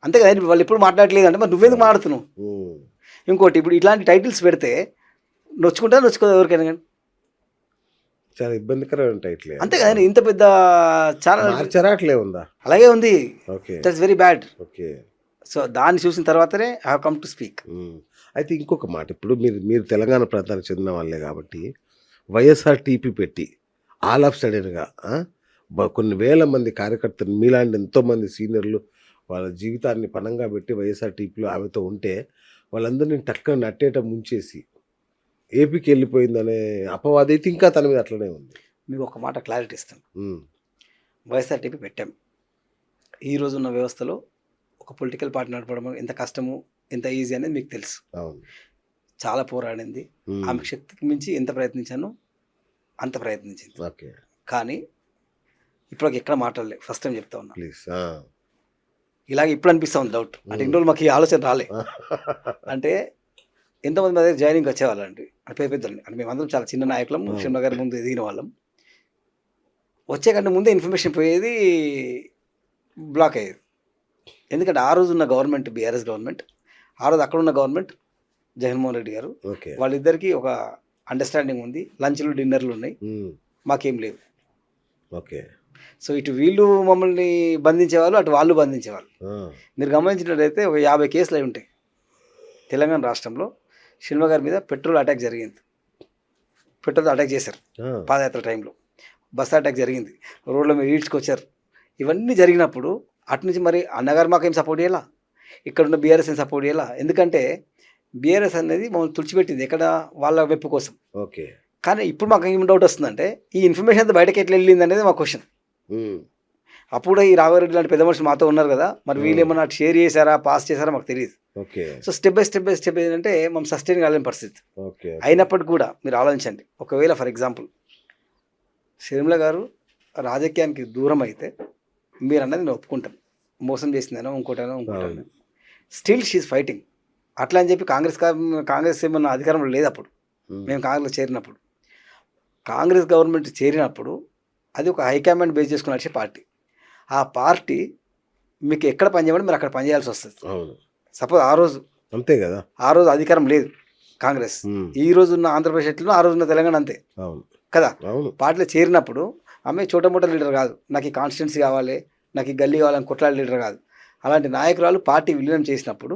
అంతే కదా. వాళ్ళు ఎప్పుడు మాట్లాడలేదు అంటే మరి నువ్వెందుకు మాట్లాడుతున్నావు? ఇంకోటి, ఇప్పుడు ఇట్లాంటి టైటిల్స్ పెడితే నొచ్చుకోదు ఎవరికైనా కానీ. చాలా ఇబ్బందికరమైన టైటిల్. అంతే కదా. ఇంత పెద్ద ఛానల్ ఉందా? అలాగే ఉంది. That's very bad. Okay. So దాన్ని చూసిన తర్వాతనే I have come to speak. అయితే ఇంకొక మాట, ఇప్పుడు మీరు తెలంగాణ ప్రాంతానికి చెందిన వాళ్ళే కాబట్టి వైఎస్ఆర్ టీపీ పెట్టి ఆల్ ఆఫ్ సడన్గా కొన్ని వేల మంది కార్యకర్తలు మీలాంటి ఎంతోమంది సీనియర్లు వాళ్ళ జీవితాన్ని పణంగా పెట్టి వైఎస్ఆర్ టీపీలో ఆమెతో ఉంటే వాళ్ళందరినీ టక్కన నట్టేట ముంచేసి ఏపీకి వెళ్ళిపోయిందనే అపవాదం అయితే ఇంకా తన మీద అట్లనే ఉంది. మీకు ఒక మాట క్లారిటీ ఇస్తాను. వైఎస్ఆర్ టీపీ పెట్టాం. ఈ రోజు ఉన్న వ్యవస్థలో ఒక పొలిటికల్ పార్టీ నడపడం ఎంత కష్టము, ఎంత ఈజీ అనేది మీకు తెలుసు. చాలా పోరాడింది. ఆమె శక్తికి మించి ఎంత ప్రయత్నించానో అంత ప్రయత్నించింది. కానీ ఇప్పుడు ఎక్కడ మాట్లాడలేదు. ఫస్ట్ టైం చెప్తా ఉన్నా. ఇలాగ ఇప్పుడు అనిపిస్తూ ఉంది డౌట్. అంటే ఇన్ని రోజులు మాకు ఈ ఆలోచన రాలే. అంటే ఎంతోమంది మా దగ్గర జాయినింగ్ వచ్చేవాళ్ళండి, అంటే పేద పెద్దలని అంటే మేమందరం చాలా చిన్న నాయకులం షర్మిల గారి ముందు ఎదిగిన వాళ్ళం. వచ్చే కంటే ముందే ఇన్ఫర్మేషన్ పోయేది, బ్లాక్ అయ్యేది. ఎందుకంటే ఆ రోజు ఉన్న గవర్నమెంట్ బీఆర్ఎస్ గవర్నమెంట్, ఆ రోజు అక్కడ ఉన్న గవర్నమెంట్ జగన్మోహన్ రెడ్డి గారు, ఓకే. వాళ్ళిద్దరికీ ఒక అండర్స్టాండింగ్ ఉంది. లంచ్లు డిన్నర్లు ఉన్నాయి, మాకేం లేవు. ఓకే. సో ఇటు వీళ్ళు మమ్మల్ని బంధించేవాళ్ళు, అటు వాళ్ళు బంధించేవాళ్ళు. మీరు గమనించినట్లయితే ఒక 50 కేసులు అయి ఉంటాయి తెలంగాణ రాష్ట్రంలో. షర్మిల గారి మీద పెట్రోల్ అటాక్ జరిగింది, పెట్రోల్ అటాక్ చేశారు పాదయాత్ర టైంలో. బస్ అటాక్ జరిగింది, రోడ్ల మీద ఈడ్చుకొచ్చారు. ఇవన్నీ జరిగినప్పుడు అటు నుంచి మరి అన్నగారు మాకేం సపోర్ట్ చేయాలా, ఇక్కడ ఉన్న బీఆర్ఎస్ ఏం సపోర్ట్ చేయాలా? ఎందుకంటే బీఆర్ఎస్ అనేది మమ్మల్ని తుడిచిపెట్టింది ఎక్కడ, వాళ్ళ వెప్పు కోసం. ఓకే. కానీ ఇప్పుడు మాకు ఏం డౌట్ వస్తుందంటే ఈ ఇన్ఫర్మేషన్ అంతా బయటకి ఎట్లా వెళ్ళింది అనేది మా క్వశ్చన్. అప్పుడు ఈ రాఘవరెడ్డి లాంటి పెద్ద మనుషులు మాతో ఉన్నారు కదా, మరి వీళ్ళు ఏమన్నా షేర్ చేశారా, పాస్ చేశారా మాకు తెలియదు. సో స్టెప్ బై స్టెప్ ఏంటంటే మనం సస్టైన్ కాలేని పరిస్థితి. అయినప్పటికీ కూడా మీరు ఆలోచించండి, ఒకవేళ ఫర్ ఎగ్జాంపుల్ షర్మిల గారు రాజకీయానికి దూరం అయితే మీరు అన్నది నేను ఒప్పుకుంటాను, మోసం చేసిందేనో ఇంకోటనో స్టిల్ షీఈ్ ఫైటింగ్. అట్లా అని చెప్పి కాంగ్రెస్ ఏమన్నా అధికారంలో లేదు అప్పుడు. మేము కాంగ్రెస్ చేరినప్పుడు, కాంగ్రెస్ గవర్నమెంట్ చేరినప్పుడు అది ఒక హైకమాండ్ బేస్ చేసుకుని నడిచే పార్టీ. ఆ పార్టీ మీకు ఎక్కడ పనిచేయమంటే మీరు అక్కడ పనిచేయాల్సి వస్తుంది. సపోజ్ ఆ రోజు అంతే కదా, ఆ రోజు అధికారం లేదు కాంగ్రెస్, ఈ రోజు ఉన్న ఆంధ్రప్రదేశ్ ఎట్లనో ఆ రోజు ఉన్న తెలంగాణ అంతే కదా. పార్టీలో చేరినప్పుడు ఆమె చోటమోట లీడర్ కాదు, నాకు ఈ కాన్స్టిట్యున్సీ కావాలి, నాకు ఈ గల్లీ కావాలని కొట్లాడే లీడర్ కాదు. అలాంటి నాయకురాలు పార్టీ విలీనం చేసినప్పుడు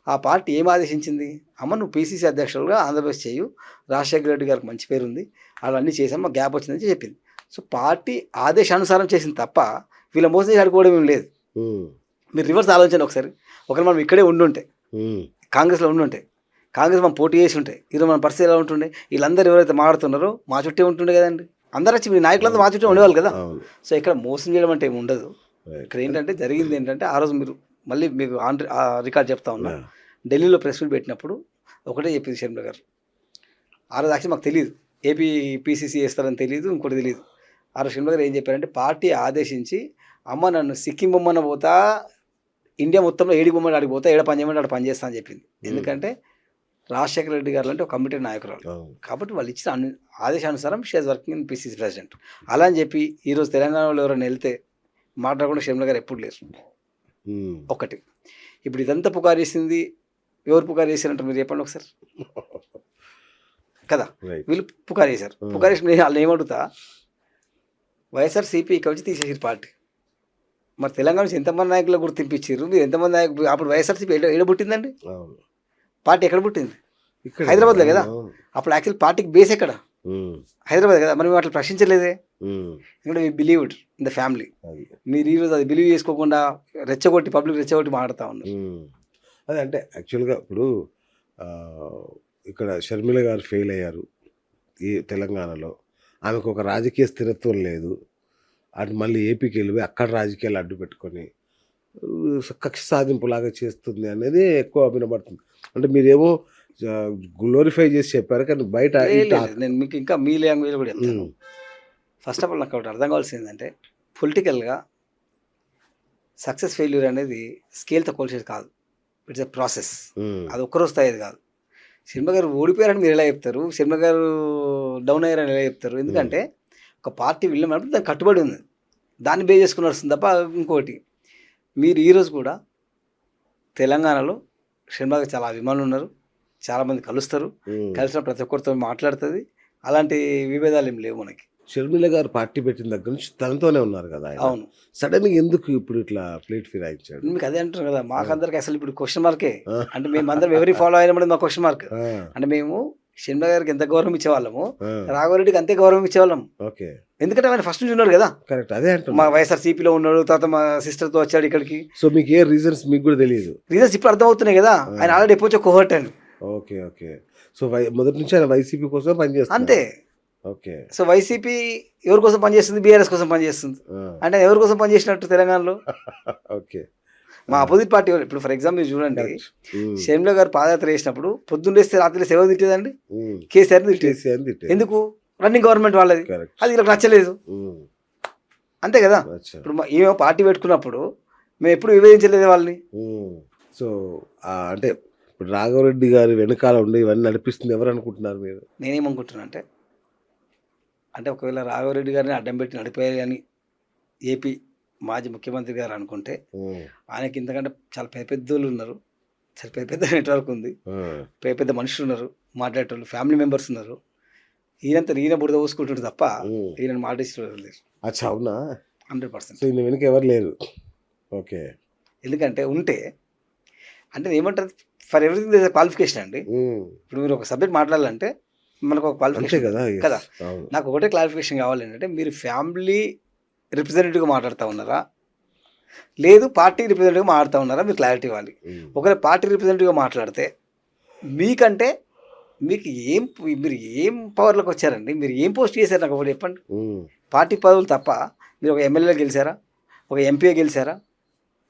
ఆ పార్టీ ఏం ఆదేశించింది, అమ్మ నువ్వు పీసీసీ అధ్యక్షులుగా ఆంధ్రప్రదేశ్ చేయు, రాజశేఖర రెడ్డి గారికి మంచి పేరు ఉంది, అవన్నీ చేసాం, మాకు గ్యాప్ వచ్చిందని చెప్పింది. సో పార్టీ ఆదేశానుసారం చేసింది తప్ప వీళ్ళ మోసం చేసి ఆడుకోవడం ఏం లేదు. మీరు రివర్స్ ఆలోచించండి ఒకసారి, ఒకవేళ మనం ఇక్కడే ఉండుంటే, కాంగ్రెస్లో ఉండుంటే, కాంగ్రెస్ మనం పోటీ చేసి ఉంటే ఈరోజు మన పరిస్థితి ఎలా ఉంటుండే? వీళ్ళందరూ ఎవరైతే మాట్లాడుతున్నారో మా చుట్టే ఉంటుండే కదండి, అందరూ వచ్చి మీ నాయకులంతా మా చుట్టే ఉండేవాళ్ళు కదా. సో ఇక్కడ మోసం చేయడం అంటే ఏమి ఉండదు. ఇక్కడ ఏంటంటే జరిగింది ఏంటంటే ఆ రోజు మీరు మళ్ళీ మీకు రికార్డ్ చెప్తా ఉన్నా, ఢిల్లీలో ప్రెస్ మీట్ పెట్టినప్పుడు ఒకటే చెప్పింది షర్మిల గారు. ఆ రోజు యాక్చువల్లీ మాకు తెలియదు ఏపీ పీసీసీ వేస్తారని తెలియదు, ఇంకోటి తెలియదు. ఆ రోజు షర్మిల గారు ఏం చెప్పారంటే, పార్టీ ఆదేశించి అమ్మ నన్ను సిక్కిం బొమ్మన పోతా, ఇండియా మొత్తంలో ఏడి బొమ్మని ఆడికి పోతా, ఏడ పని చేయమంటే ఆడ పని చేస్తా అని చెప్పింది. ఎందుకంటే రాజశేఖర రెడ్డి గారు అంటే ఒక కమిటెడ్ నాయకురాలు కాబట్టి వాళ్ళు ఇచ్చిన ఆదేశానుసారం she is working in PCC president. అలా అని చెప్పి ఈరోజు తెలంగాణలో ఎవరైనా వెళ్తే మాట్లాడకుండా షర్మిల గారు ఎప్పుడు లేరు. ఒకటి ఇప్పుడు ఇదంతా పుకారు చేసింది ఎవరు పుకారు చేశారంటారు మీరు చెప్పండి ఒకసారి కదా. వీళ్ళు పుకారు చేశారు, పుకారు చేసి నేను వాళ్ళు ఏమడుగుతా, వైఎస్ఆర్సీపీ ఇక్కడ వచ్చి తీసేసారు పార్టీ. మరి తెలంగాణ నుంచి ఎంతమంది నాయకులు గుర్తింపించారు, మీరు ఎంతమంది నాయకులు? అప్పుడు వైఎస్ఆర్సీపీ ఎక్కడ పుట్టిందండి? పార్టీ ఎక్కడ పుట్టింది? హైదరాబాద్లో కదా. అప్పుడు యాక్చువల్ పార్టీకి బేస్ ఎక్కడ? హైదరాబాద్ కదా. మరి మేము అట్లా ప్రశ్నించలేదే, ఎందుకంటే we believed in the family. మీరు ఈరోజు అది బిలీవ్ చేసుకోకుండా రెచ్చగొట్టి పబ్లిక్ రెచ్చగొట్టి మాట్లాడుతూ ఉన్నారు. అదే అంటే యాక్చువల్గా ఇప్పుడు ఇక్కడ షర్మిల గారు ఫెయిల్ అయ్యారు ఈ తెలంగాణలో, ఆమెకు ఒక రాజకీయ స్థిరత్వం లేదు, అటు మళ్ళీ ఏపీకి వెళ్ళిపోయి అక్కడ రాజకీయాలు అడ్డు పెట్టుకొని కక్ష సాధింపులాగా చేస్తుంది అనేది ఎక్కువ వినబడుతుంది. అంటే మీరేమో గ్లోరిఫై చేసి చెప్పారు, కానీ బయట నేను మీకు ఇంకా మీ లాంగ్వేజ్ కూడా చెప్తాను. ఫస్ట్ ఆఫ్ ఆల్ నాకు ఒకటి అర్థం కావాల్సింది ఏంటంటే, పొలిటికల్గా సక్సెస్ ఫెయిల్యూర్ అనేది స్కేల్తో కొలిసేది కాదు, ఇట్స్ ఎ ప్రాసెస్. అది ఒక్కరోజు స్థాయిది కాదు. షర్మిల గారు ఓడిపోయారని మీరు ఎలా చెప్తారు, షర్మిల గారు డౌన్ అయ్యారని ఎలా చెప్తారు? ఎందుకంటే ఒక పార్టీ వెళ్ళినప్పుడు దానికి కట్టుబడి ఉంది, దాన్ని బేస్ చేసుకుని వస్తుంది తప్ప ఇంకోటి. మీరు ఈరోజు కూడా తెలంగాణలో షర్మిల గారు చాలా అభిమానులు ఉన్నారు, చాలామంది కలుస్తారు, కలిసిన ప్రతి ఒక్కరితో మాట్లాడుతుంది, అలాంటి విభేదాలు ఏం లేవు మనకి. షర్మిల గారు పార్టీ పెట్టిన దగ్గర నుంచి తనతోనే ఉన్నారు కదా. అవును. సడన్ గా ఎందుకు ఇప్పుడు ఇట్లా ప్లేట్ ఫిరాయించాడు? మీకు అదే అంటారు కదా, మాకందరికి అసలు ఇప్పుడు క్వశ్చన్ మార్కే. అంటే మేము అందరం ఎవరి ఫాలో అయినప్పుడు మా క్వశ్చన్ మార్క్. అంటే మేము షర్మిల గారికి ఎంత గౌరవం ఇచ్చేవాళ్ళము, రాఘవరెడ్డికి అంతే గౌరవం ఇచ్చేవాళ్ళం. ఓకే. ఎందుకంటే ఆయన ఫస్ట్ నుంచి ఉన్నాడు కదా. కరెక్ట్, అదే అంటారు. మా వైఎస్ఆర్సీపీలో ఉన్నాడు, తర్వాత మా సిస్టర్తో వచ్చాడు ఇక్కడికి. సో మీకు ఏ రీజన్స్ మీకు కూడా తెలియదు? రీజన్స్ ఇప్పుడు అర్థమవుతున్నాయి కదా, ఆయన ఆల్రెడీ ఎప్పుడు కోహర్ట్ అని. Okay okay. సో మొదటి నుంచి ఆయన వైసీపీ కోసం పనిచేస్తారు అంతే. ఓకే. సో వైసీపీ ఎవరి కోసం పనిచేస్తుంది? బీఆర్ఎస్ కోసం పనిచేస్తుంది. అంటే ఎవరి కోసం పనిచేసినట్టు తెలంగాణలో? ఓకే. మా అపోజిట్ పార్టీ ఇప్పుడు ఫర్ ఎగ్జాంపుల్ చూడండి, షర్మిల గారు పాదయాత్ర చేసినప్పుడు పొద్దున్నేస్తే రాత్రి సేవ తిట్టేదండి, కేసీఆర్ తిట్టేది. ఎందుకు? రన్నింగ్ గవర్నమెంట్ వాళ్ళది, అది వీళ్ళకి నచ్చలేదు, అంతే కదా. ఇప్పుడు ఏమో పార్టీ పెట్టుకున్నప్పుడు మేము ఎప్పుడు విభజించలేదు వాళ్ళని. సో అంటే ఇప్పుడు రాఘవరెడ్డి గారి వెనకాల ఉండి ఇవన్నీ నడిపిస్తుంది ఎవరు అనుకుంటున్నారు మీరు? నేనేమనుకుంటున్నా అంటే ఒకవేళ రాఘవరెడ్డి గారిని అడ్డం పెట్టి నడిపేయాలి అని ఏపీ మాజీ ముఖ్యమంత్రి గారు అనుకుంటే ఉమ్, ఆయనకి ఇంతకంటే చాలా పెద్ద పెద్దోళ్ళు ఉన్నారు, చాలా పెద్ద పెద్ద నెట్వర్క్ ఉంది, ఉమ్, పెద్ద పెద్ద మనుషులు ఉన్నారు, మాట్లాడేటోళ్ళు ఫ్యామిలీ మెంబర్స్ ఉన్నారు. ఈయన బురద పోసుకుంటుంటారు తప్ప ఉమ్. ఈయన మాట ఇష్టం లేదు అచ్చా, అవునా? 100%. సో ఈయన వెనక ఎవరు లేరు. ఓకే. ఎందుకంటే ఉంటే అంటే ఏమంటారు, ఫర్ ఎవ్రీథింగ్ దేర్ క్వాలిఫికేషన్ అండి. ఉమ్, ఇప్పుడు మీరు ఒక సబ్జెక్ట్ మాట్లాడాలంటే మనకు ఒక అంతే క్వాలిఫికేషన్ కదా. yes, కదా. అవును. నాకు ఒకటే క్లారిఫికేషన్ కావాలి ఏంటంటే, మీరు ఫ్యామిలీ రిప్రజెంటేటివ్గా మాట్లాడుతూ ఉన్నారా, లేదు పార్టీ రిప్రజెంటేటివ్గా మాట్లాడుతూ ఉన్నారా, మీరు క్లారిటీ ఇవ్వాలి. ఉమ్, ఒకవేళ పార్టీ రిప్రజెంటేటివ్గా మాట్లాడితే మీకంటే మీకు మీరు ఏం పవర్లోకి వచ్చారండి, మీరు ఏం పోస్ట్ చేశారు నాకు ఒకటి చెప్పండి. ఉమ్, పార్టీ పదవులు తప్ప మీరు ఒక ఎమ్మెల్యే గెలిచారా, ఒక ఎంపీ గెలిచారా,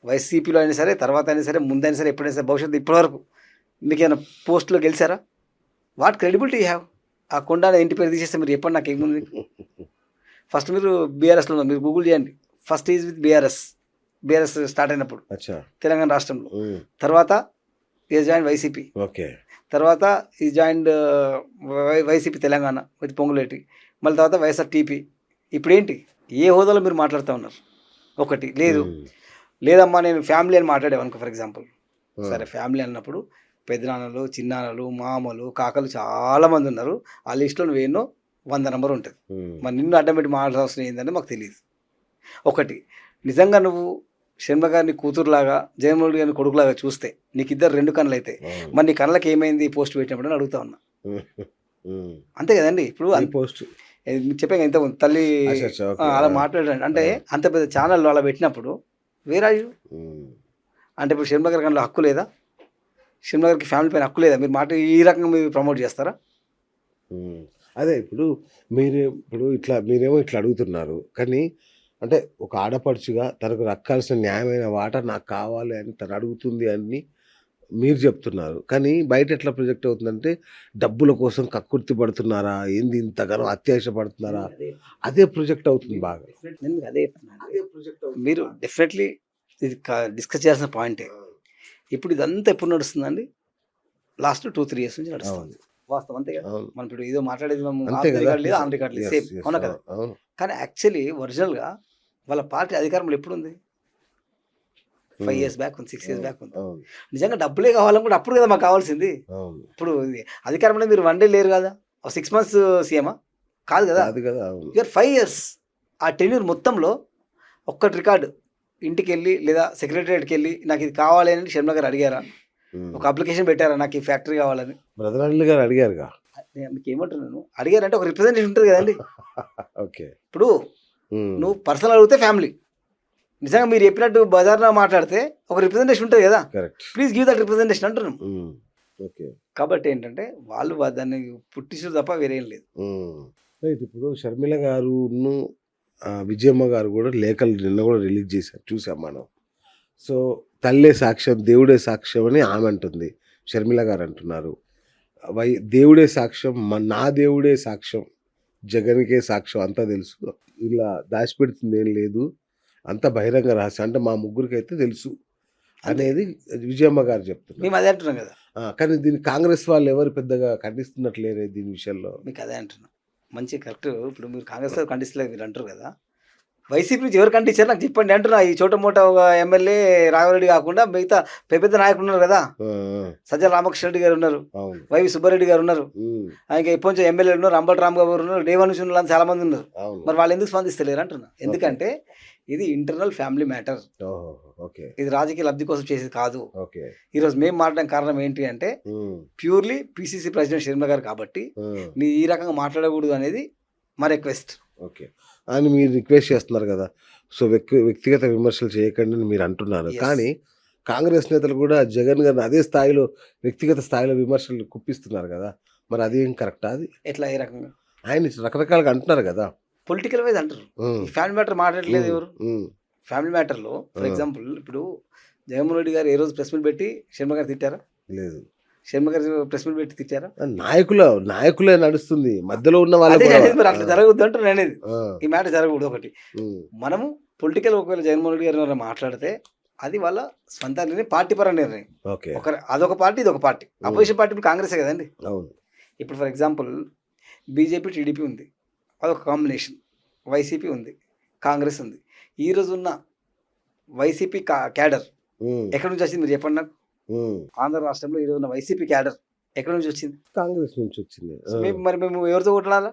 వైసీపీలో అయినా సరే, తర్వాత అయినా సరే, ముందైనా సరే, ఎప్పుడైనా సరే, భవిష్యత్తు ఇప్పటివరకు మీకు ఏమైనా పోస్టులో గెలిచారా? What credibility you have? ఆ కొండ ఇంటి పేరు తీసేస్తే మీరు చెప్పండి నాకు ఏముంది. ఫస్ట్ మీరు బీఆర్ఎస్లో ఉన్నారు, మీరు గూగుల్ చేయండి. First is with BRS start అయినప్పుడు అచ్చా. తెలంగాణ రాష్ట్రంలో, ఉమ్, తర్వాత ఈజ్ జాయిన్ వైసీపీ, ఓకే. తర్వాత is joined YCP Telangana with Ponguleti, మళ్ళీ తర్వాత వైఎస్ఆర్ టీపీ. ఇప్పుడు ఏంటి, ఏ హోదాలో మీరు మాట్లాడుతూ ఉన్నారు? ఒకటి లేదు, ఉమ్, లేదమ్మా నేను ఫ్యామిలీ అని మాట్లాడేవనుకో ఫర్ ఎగ్జాంపుల్. ఆ, సరే ఫ్యామిలీ అన్నప్పుడు పెద్దనాన్నలు, చిన్నాన్నలు, మామలు, కాకలు చాలామంది ఉన్నారు. ఆ లిస్టులో నువ్వేనో 100 నెంబర్ ఉంటుంది. ఉమ్, మరి నిన్ను అడ్డం పెట్టి మాట్లాడాల్సిన ఏంటంటే మాకు తెలియదు. ఒకటి, నిజంగా నువ్వు శర్మ గారిని కూతురులాగా, జగన్మోహన్ రెడ్డి గారిని కొడుకులాగా చూస్తే నీకు ఇద్దరు 2 కన్నులు అయితే, అవును. మరి నీ కళ్ళకి ఏమైంది పోస్ట్ పెట్టినప్పుడు అని అడుగుతా ఉన్నా. ఉమ్, ఉమ్. అంతే కదండి. ఇప్పుడు ఈ పోస్ట్ మీకు చెప్పాను ఇంత తల్లి అచ్చా, అచ్చా, ఓకే. అలా మాట్లాడండి అంటే అంత పెద్ద ఛానల్లో అలా పెట్టినప్పుడు వేరాయు ఉమ్, అంటే ఇప్పుడు శర్మ గారి కన్నా హక్కు లేదా? శర్మ గారికి ఫ్యామిలీ పైన హక్కు లేదా? మీరు మాట ఈ రకంగా మీరు ప్రమోట్ చేస్తారా? ఉమ్. అదే ఇప్పుడు మీరేమో ఇట్లా అడుగుతున్నారు, కానీ అంటే ఒక ఆడపడుచుగా తనకు దక్కాల్సిన న్యాయమైన వాటా నాకు కావాలి అని తను అడుగుతుంది అని మీరు చెప్తున్నారు. కానీ బయట ఎట్లా ప్రొజెక్ట్ అవుతుందంటే డబ్బుల కోసం కక్కుర్తి పడుతున్నారా, ఏంది ఇంతగానో అత్యాశ పడుతున్నారా, అదే ప్రొజెక్ట్ అవుతుంది బాగా. నేను మీకు అదే చెప్తున్నాను. మీరు డెఫినెట్లీ ఇది డిస్కస్ చేయాల్సిన పాయింటే. ఇప్పుడు ఇదంతా ఎప్పుడు నడుస్తుందండి? లాస్ట్ 2-3 ఇయర్స్ నుంచి నడుస్తుంది. వాస్తవం అంతే కదా. అవును. మనం ఇప్పుడు ఏదో మాట్లాడేది మనం అంతే కదా. రికార్డ్ లేదు, ఆన్ రికార్డ్ లేదు, Yes, సేమ్ yes, అవునా కదా. అవును. కానీ యాక్చువల్లీ ఒరిజినల్గా వాళ్ళ పార్టీ అధికారంలో ఎప్పుడు ఉంది? 5 ఇయర్స్ బ్యాక్ ఉంది, 6 ఇయర్స్ బ్యాక్ ఉంది. అవును. నిజంగా డబ్బులే కావాలనుకుంటే అప్పుడు కదా మాకు కావాల్సింది. అవును. ఇప్పుడు ఇది అధికారంలో మీరు 1 డే లేరు కదా, 6 months సీఎమా కాదు కదా. అది కదా. అవును. You're 5 years. ఆ టెన్యూర్ మొత్తంలో ఒక్కటి రికార్డు ఇంటికి వెళ్ళి లేదా సెక్రటరియట్కి వెళ్ళి నాకు ఇది కావాలి అని శర్మ గారు అడిగారా? ఉమ్. ఒక అప్లికేషన్ పెట్టారా నాకు ఈ ఫ్యాక్టరీ కావాలని? బ్రదర్ అనిల్ గారు అడిగారుగా. నేను మీకు ఏమంటున్నాను, అడిగారంటే ఒక రిప్రజెంటేషన్ ఉంటుంది కదండి. ఓకే. ఇప్పుడు ఉమ్. నువ్వు పర్సనల్ అడిగితే ఫ్యామిలీ, నిజంగా మీరు చెప్పినట్టు బజార్లో మాట్లాడితే ఒక రిప్రజెంటేషన్ ఉంటుంది కదా. Correct. Please give that representation అంటున్నాం. ఉమ్. ఓకే. కాబట్టి ఏంటంటే వాళ్ళు దాన్ని పుట్టించడం తప్ప వేరేం లేదు. రైట్. ఇప్పుడు షర్మిల గారును విజయమ్మ గారు కూడా లేఖలు నిన్న కూడా రిలీజ్ చేశారు, చూసాం మనం. సో తల్లే సాక్ష్యం, దేవుడే సాక్ష్యం అని ఆమె అంటుంది, షర్మిల గారు అంటున్నారు. దేవుడే సాక్ష్యం, నా దేవుడే సాక్ష్యం, జగన్కే సాక్ష్యం, అంతా తెలుసు, ఇలా దాచిపెడుతుంది ఏం లేదు, అంత బహిరంగ రహస్యం, అంటే మా ముగ్గురికి అయితే తెలుసు అనేది విజయమ్మ గారు చెప్తున్నారు. మేము అదే అంటున్నాం కదా. కానీ దీన్ని కాంగ్రెస్ వాళ్ళు ఎవరు పెద్దగా ఖండిస్తున్నట్లేరే దీని విషయంలో. మీకు అదే అంటున్నాం, మంచి కరెక్ట్. ఇప్పుడు మీరు కాంగ్రెస్ ఖండిస్తలేదు మీరు అంటారు కదా, వైసీపీ నుంచి ఎవరు ఖండించారు నాకు చెప్పండి అంటున్నా. ఈ చోట మోట ఒక ఎమ్మెల్యే రాఘవరెడ్డి కాకుండా మిగతా పెద్ద నాయకులు ఉన్నారు కదా. సజ్జల రామకృష్ణ రెడ్డి గారు ఉన్నారు, వైవి సుబ్బారెడ్డి గారు ఉన్నారు, ఆయనకి ఎప్పటి ఎమ్మెల్యేలు ఉన్నారు, అంబటి రామ్ గారు ఉన్నారు, డే 1 నుంచి ఉన్న చాలా మంది ఉన్నారు. మరి వాళ్ళు ఎందుకు స్పందిస్తలేరు అంటున్నా. ఎందుకంటే ఇది ఇంటర్నల్ ఫ్యామిలీ మ్యాటర్, ఇది రాజకీయ లబ్ధి కోసం చేసేది కాదు. ఈరోజు మేము మాట్లాడడం కారణం ఏంటి అంటే ప్యూర్లీ పిసిసి ప్రెసిడెంట్ శర్మ గారు కాబట్టి నీ ఈ రకంగా మాట్లాడకూడదు అనేది మా రిక్వెస్ట్. ఓకే అని మీరు రిక్వెస్ట్ చేస్తున్నారు కదా. సో వ్యక్తిగత విమర్శలు చేయకండి అని మీరు అంటున్నారు. కానీ కాంగ్రెస్ నేతలు కూడా జగన్ గారిని అదే స్థాయిలో వ్యక్తిగత స్థాయిలో విమర్శలు కుప్పిస్తున్నారు కదా. మరి అది ఏం కరెక్టా? అది ఎట్లా ఏ రకంగా ఆయన రకరకాలుగా అంటున్నారు కదా. పొలిటికల్ వైజ్ అంటారు, ఫ్యామిలీ మ్యాటర్ మాట్లాడలేదు ఎవరు. ఫ్యామిలీ మ్యాటర్లో ఫర్ ఎగ్జాంపుల్ ఇప్పుడు జగన్మోహన్ రెడ్డి గారు ఏ రోజు ప్రెస్ మీట్ పెట్టి శర్మ గారు తిట్టారా? లేదు. శర్మ గారు ప్రెస్ మీట్ పెట్టి తిట్టారా? నాయకులే నడుస్తుంది, మధ్యలో ఉన్న వాళ్ళు మరి అట్లా జరగద్దు అంటారు. అనేది ఈ మ్యాటర్ జరగకూడదు. ఒకటి మనము పొలిటికల్ ఒకవేళ జగన్మోహన్ రెడ్డి గారు మాట్లాడితే అది వాళ్ళ స్వంత నిర్ణయం, పార్టీ పర నిర్ణయం. ఓకే. అదొక పార్టీ, ఇదొక పార్టీ. అపోజిషన్ పార్టీ ఇప్పుడు కాంగ్రెసే కదండి. అవును. ఇప్పుడు ఫర్ ఎగ్జాంపుల్ బీజేపీ, టీడీపీ ఉంది, అదొక కాంబినేషన్. వైసీపీ ఉంది, కాంగ్రెస్ ఉంది. ఈ రోజున్న వైసీపీ క్యాడర్ ఎక్కడి నుంచి వచ్చింది మీరు చెప్పండి నాకు. ఆంధ్ర రాష్ట్రంలో ఈ రోజున వైసీపీ క్యాడర్ ఎక్కడి నుంచి వచ్చింది? కాంగ్రెస్ నుంచి వచ్చింది. మేము ఎవరితో కొట్లాడాలా?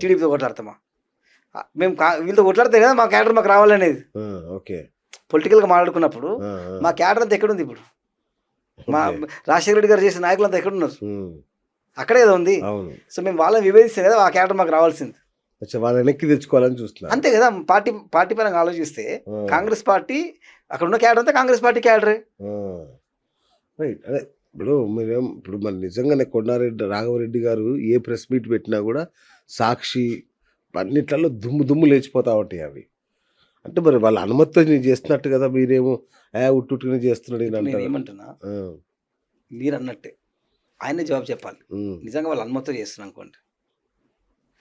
టీడీపీతో కొట్లాడతామా? మేము వీళ్ళతో కొట్లాడితే కదా మా క్యాడర్ మాకు రావాలనేది. ఓకే. పొలిటికల్గా మాట్లాడుకున్నప్పుడు మా క్యాడర్ అంతా ఎక్కడుంది? ఇప్పుడు మా రాజశేఖర రెడ్డి గారు చేసిన నాయకులు అంతా ఎక్కడున్నారు? అక్కడే కదా ఉంది. సో మేము వాళ్ళని విభేదిస్తే కదా ఆ క్యాడర్ మాకు రావాల్సింది. వాళ్ళని వెనక్కి తెచ్చుకోవాలని చూస్తున్నారు. అంతే కదా. పార్టీ పరంగా ఆలోచిస్తే కాంగ్రెస్ పార్టీ అక్కడ ఉన్న క్యాడర్ అంతా కాంగ్రెస్ పార్టీ క్యాడరే. రైట్. అదే ఇప్పుడు మరి నిజంగానే కొండారెడ్డి రాఘవరెడ్డి గారు ఏ ప్రెస్ మీట్ పెట్టినా కూడా సాక్షి అన్నిట్లలో దుమ్ము లేచిపోతా ఉంటాయి అవి. అంటే మరి వాళ్ళ అనుమతితో నేను చేస్తున్నట్టు కదా, మీరేమో ఉట్టునే చేస్తున్నాడు నేను ఏమంటున్నా, మీరు అన్నట్టే ఆయనే జవాబు చెప్పాలి. నిజంగా వాళ్ళ అనుమతితో చేస్తున్నా అనుకోండి,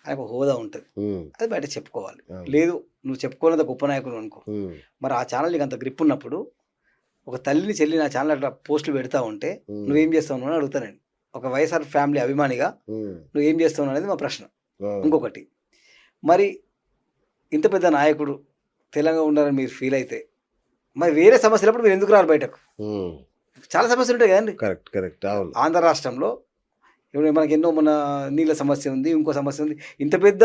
ఆయనకు హోదా ఉంటుంది, అది బయట చెప్పుకోవాలి. లేదు నువ్వు చెప్పుకోలేదా గొప్ప నాయకుడు అనుకో, మరి ఆ ఛానల్ నీకు అంత గ్రిప్ ఉన్నప్పుడు ఒక తల్లిని చెల్లి నా ఛానల్ అట్లా పోస్టులు పెడతా ఉంటే నువ్వేం చేస్తావు అని అడుగుతానండి. ఒక వైఎస్ఆర్ ఫ్యామిలీ అభిమానిగా నువ్వేం చేస్తావు అనేది మా ప్రశ్న. ఇంకొకటి, మరి ఇంత పెద్ద నాయకుడు తెలంగాణ ఉండాలని మీరు ఫీల్ అయితే మరి వేరే సమస్యలప్పుడు మీరు ఎందుకు రారు బయటకు? చాలా సమస్యలు ఉంటాయి కదండి. Correct correct. ఆంధ్ర రాష్ట్రంలో ఇప్పుడు మనకి ఎన్నో మన నీళ్ళ సమస్య ఉంది, ఇంకో సమస్య ఉంది. ఇంత పెద్ద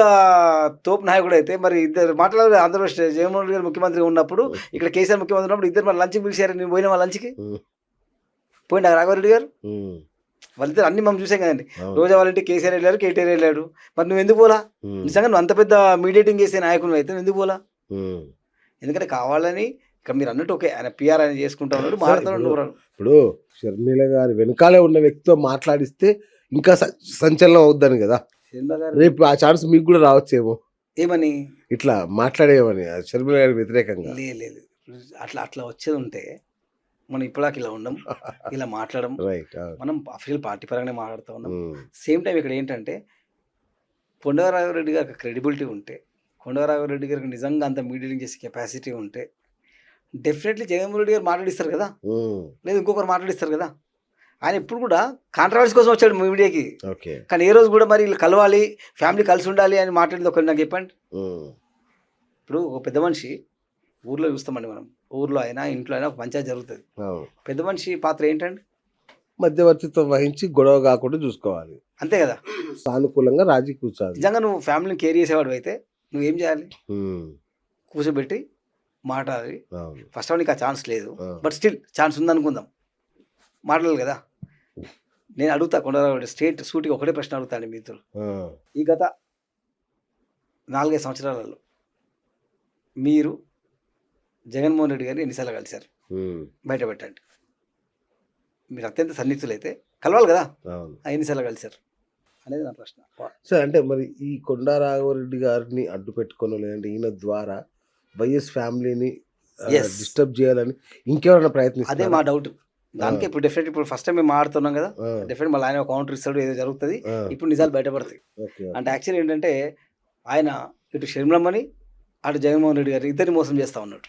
తోపు నాయకుడు అయితే మరి ఇద్దరు మాట్లాడారు. ఆంధ్రప్రదేశ్ జగన్మోహన్ రెడ్డి గారు ముఖ్యమంత్రి ఉన్నప్పుడు, ఇక్కడ కేసీఆర్ ముఖ్యమంత్రి ఉన్నప్పుడు ఇద్దరు మరి లంచ్కి పిలిచారు. నేను పోయినా వాళ్ళ లంచ్కి పోయింది రాఘవరెడ్డి గారు. వాళ్ళిద్దరు అన్ని మనం చూసాం కదండి. రోజా వాళ్ళ ఇంటికి కేసీఆర్ వెళ్ళారు, కేటీఆర్ వెళ్ళాడు. మరి నువ్వు ఎందుకు పోలా? నిజంగా నువ్వు అంత పెద్ద మీడియేటింగ్ చేసే నాయకులు అయితే నువ్వు ఎందుకు పోలా? ఎందుకంటే కావాలని ఇక్కడ మీరు అన్నట్టు ఓకే ఆయన పిఆర్ ఆయన చేసుకుంటా ఉన్నాడు, మాట్లాడుతూ. ఇప్పుడు షర్మిల గారి వెనకాలే ఉన్న వ్యక్తితో మాట్లాడిస్తే ఇంకా సంచలనం అవుద్దని కదా. రేపు ఆ ఛాన్స్ మీకు కూడా రావచ్చేమో. ఏమని ఇట్లా మాట్లాడేమని షర్మిల గారికి వ్యతిరేకంగా? లేదు అట్లా వచ్చేది ఉంటే మనం ఇప్పటిదాకా ఇలా ఉండం, ఇలా మాట్లాడడం. మనం అఫీషియల్ పార్టీ పరంగానే మాట్లాడుతూ ఉన్నాం. సేమ్ టైం ఇక్కడ ఏంటంటే కొండరాఘవరెడ్డి గారికి క్రెడిబిలిటీ ఉంటే, కొండరాఘవరెడ్డి గారికి నిజంగా అంత మీడియేటింగ్ చేసే కెపాసిటీ ఉంటే డెఫినెట్లీ జగన్మోహన్ రెడ్డి గారు మాట్లాడిస్తారు కదా, లేదు ఇంకొకరు మాట్లాడిస్తారు కదా. ఆయన ఇప్పుడు కూడా కాంట్రవర్సీ కోసం వచ్చాడు మీడియాకి. కానీ ఏ రోజు కూడా మరి వీళ్ళు కలవాలి, ఫ్యామిలీ కలిసి ఉండాలి అని మాట్లాడింది ఒకటి నాకు చెప్పండి. ఇప్పుడు ఒక పెద్ద మనిషి ఊర్లో చూస్తామండి, మనం ఊర్లో అయినా ఇంట్లో అయినా ఒక పంచాయతీ జరుగుతుంది. పెద్ద మనిషి పాత్ర ఏంటండి? మధ్యవర్తిత్వం వహించి గొడవ కాకుండా చూసుకోవాలి. అంతే కదా. సానుకూలంగా రాజీ కూర్చోవాలి. నిజంగా నువ్వు ఫ్యామిలీని కేర్ చేసేవాడు అయితే నువ్వేం చేయాలి? కూర్చోబెట్టి మాట్లాడాలి. ఫస్ట్ ఆఫ్ ఆల్ నీకు ఆ ఛాన్స్ లేదు, బట్ స్టిల్ ఛాన్స్ ఉందనుకుందాం, మాట్లాడాలి కదా. నేను అడుగుతా కొండరాఘవరెడ్డి స్ట్రేట్ సూటిగా ఒకటే ప్రశ్న అడుగుతాను మీతో. ఈ గత 4-5 సంవత్సరాలలో మీరు జగన్మోహన్ రెడ్డి గారిని ఎన్నిసార్లు కలిశారు? బయట పెట్టండి. మీరు అత్యంత సన్నిహితులైతే కలవాలి కదా, ఎన్నిసార్లు కలిశారు అనేది నా ప్రశ్న. సార్ అంటే మరి ఈ కొండరాఘవరెడ్డి గారిని అడ్డు పెట్టుకోను, లేదంటే ఈయన ద్వారా వైఎస్ ఫ్యామిలీని డిస్టర్బ్ చేయాలని ఇంకెవరైనా ప్రయత్నిస్తారు? అదే మా డౌట్. దానికి ఇప్పుడు డెఫినెట్ ఇప్పుడు ఫస్ట్ టైం మేము మాడుతున్నాం కదా, డెఫినెట్ మళ్ళీ ఆయన కౌంటర్ ఇస్తాడు, ఏదో జరుగుతుంది, ఇప్పుడు నిజాలు బయటపడతాయి. అంటే యాక్చువల్లీ ఏంటంటే ఆయన ఇటు షర్మిలమ్మని అటు జగన్మోహన్ రెడ్డి గారు ఇద్దరిని మోసం చేస్తూ ఉన్నాడు.